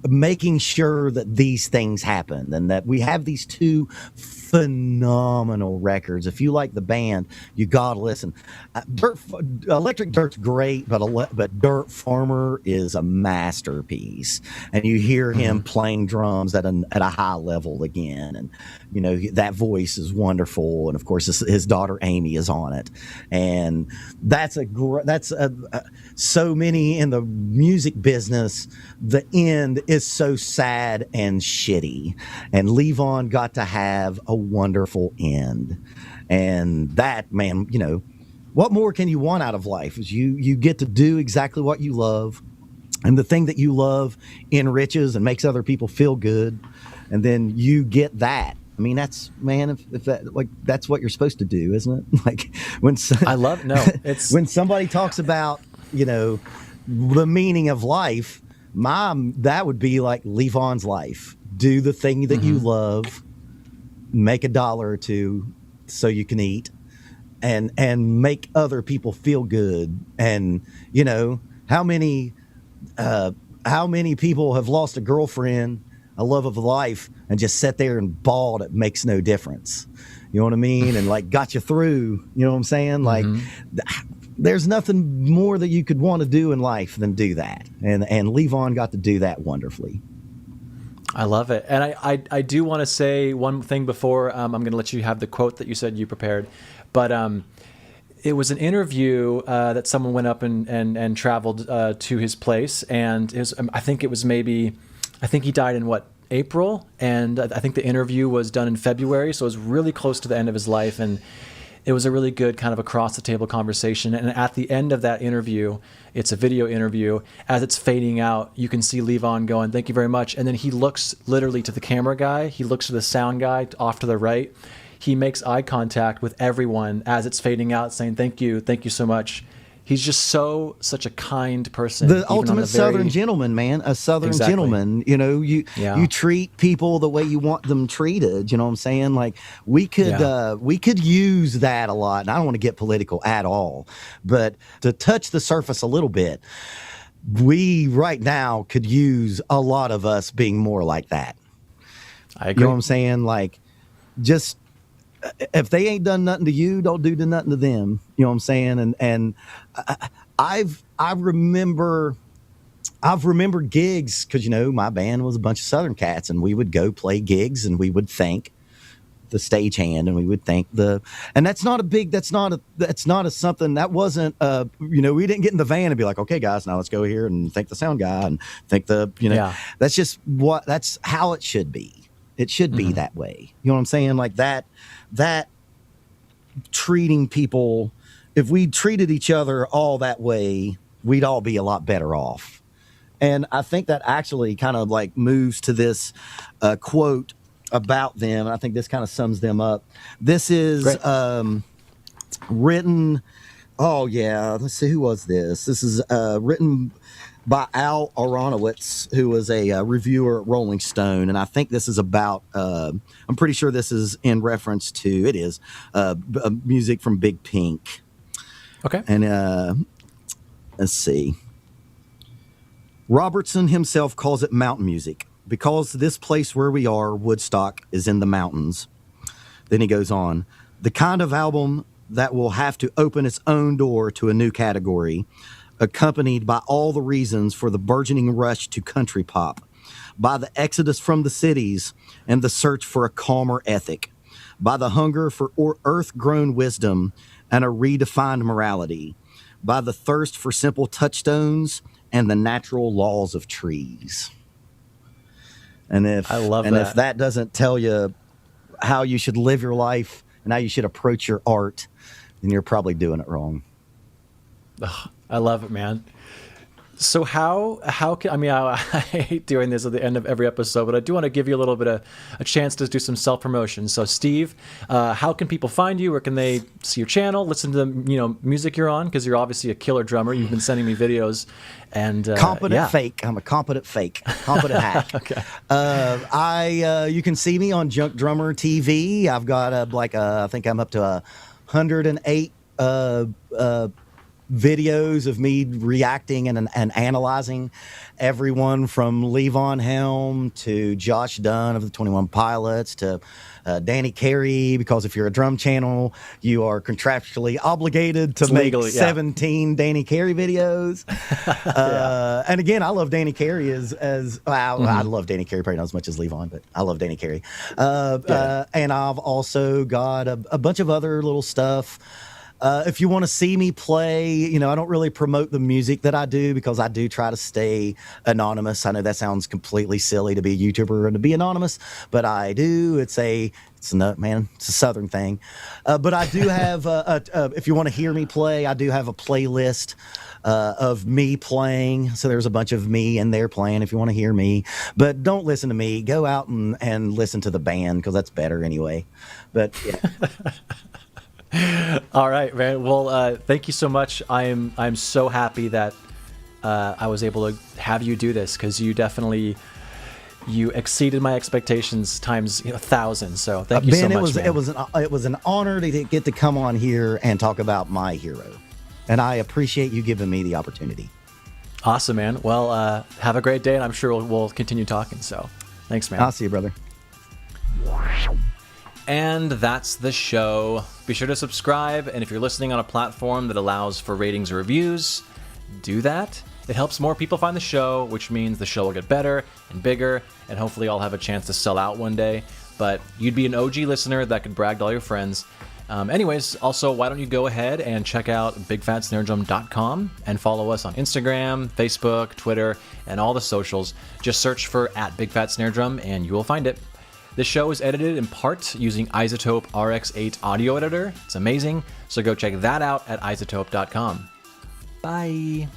making sure that these things happen and that we have these two phenomenal records. If you like the band, you gotta listen. Electric Dirt's great, but Dirt Farmer is a masterpiece, and you hear him playing drums at a high level again, and that voice is wonderful. And of course, his daughter Amy is on it, and that's so many in the music business. The end is so sad and shitty, and Levon got to have a wonderful end. And that, man, what more can you want out of life? Is you get to do exactly what you love, and the thing that you love enriches and makes other people feel good, and then you get that. I mean, that's, man, if that, like, that's what you're supposed to do, isn't it? Like when it's when somebody talks about the meaning of life, that would be like Levon's life. Do the thing that you love, make $1 or $2 so you can eat, and make other people feel good. And you know, how many people have lost a girlfriend, a love of life, and just sat there and bawled? It makes no difference. You know what I mean? And like got you through. You know what I'm saying? Like there's nothing more that you could want to do in life than do that. And Levon got to do that wonderfully. I love it. And I do want to say one thing before I'm going to let you have the quote that you said you prepared. But it was an interview that someone went up and traveled to his place. And I think he died in April. And I think the interview was done in February. So it was really close to the end of his life. And it was a really good kind of across the table conversation. And at the end of that interview, it's a video interview. As it's fading out, you can see Levon going, "Thank you very much." And then he looks literally to the camera guy. He looks to the sound guy off to the right. He makes eye contact with everyone as it's fading out, saying, "Thank you so much." He's just such a kind person. The ultimate Southern gentleman, man. A Southern gentleman. You know, you treat people the way you want them treated. You know what I'm saying? Like we could use that a lot. And I don't want to get political at all, but to touch the surface a little bit, we right now could use a lot of us being more like that. I agree. You know what I'm saying? Like, just if they ain't done nothing to you, don't do nothing to them. You know what I'm saying? And I've remembered gigs, because you know my band was a bunch of Southern cats, and we would go play gigs, and we would thank the stagehand, and we would thank and that's not a something that wasn't you know, we didn't get in the van and be like, "Okay guys, now let's go here and thank the sound guy and thank that's how it should be. It should be that way. You know what I'm saying? Like that treating people, if we treated each other all that way, we'd all be a lot better off. And I think that actually kind of like moves to this quote about them. And I think this kind of sums them up. This is written. Oh yeah. Let's see. Who was this? This is written by Al Aronowitz, who was a reviewer at Rolling Stone. And I think this is about, I'm pretty sure this is in reference to, music from Big Pink. Okay. And let's see. Robertson himself calls it mountain music because this place where we are, Woodstock, is in the mountains. Then he goes on, the kind of album that will have to open its own door to a new category, accompanied by all the reasons for the burgeoning rush to country pop, by the exodus from the cities and the search for a calmer ethic, by the hunger for earth-grown wisdom and a redefined morality, by the thirst for simple touchstones and the natural laws of trees. And if that doesn't tell you how you should live your life and how you should approach your art, then you're probably doing it wrong. Ugh, I love it, man. So how can, I mean, I hate doing this at the end of every episode, but I do want to give you a little bit of a chance to do some self-promotion. So Steve, how can people find you? Where can they see your channel, listen to the music you're on? Because you're obviously a killer drummer. You've been sending me videos. And competent fake. I'm a competent fake. Competent hack. Okay. You can see me on Junkdrummer TV. I've got I think I'm up to 108 videos of me reacting and analyzing everyone from Levon Helm to Josh Dunn of the 21 Pilots to Danny Carey, because if you're a drum channel, you are contractually obligated to make 17 Danny Carey videos. And again, I love Danny Carey I love Danny Carey probably not as much as Levon, but I love Danny Carey. And I've also got a bunch of other little stuff. If you want to see me play, I don't really promote the music that I do because I do try to stay anonymous. I know that sounds completely silly to be a YouTuber and to be anonymous, but I do. It's a Southern thing. But I do have, if you want to hear me play, I do have a playlist of me playing. So there's a bunch of me in there playing if you want to hear me. But don't listen to me. Go out and listen to the band because that's better anyway. But yeah. All right, man. Well, thank you so much. I'm so happy that I was able to have you do this, because you exceeded my expectations times 1,000. So thank you Ben, so much, man. it was an honor to get to come on here and talk about my hero, and I appreciate you giving me the opportunity. Awesome, man. Well, have a great day, and I'm sure we'll continue talking. So thanks, man. I'll see you, brother. And that's the show. Be sure to subscribe, and if you're listening on a platform that allows for ratings or reviews, do that. It helps more people find the show, which means the show will get better and bigger, and hopefully I'll have a chance to sell out one day. But you'd be an OG listener that could brag to all your friends. Anyways, also, why don't you go ahead and check out bigfatsnaredrum.com and follow us on Instagram, Facebook, Twitter, and all the socials. Just search for @BigFatSnareDrum and you will find it. This show is edited in part using Isotope RX8 audio editor. It's amazing, so go check that out at isotope.com. Bye.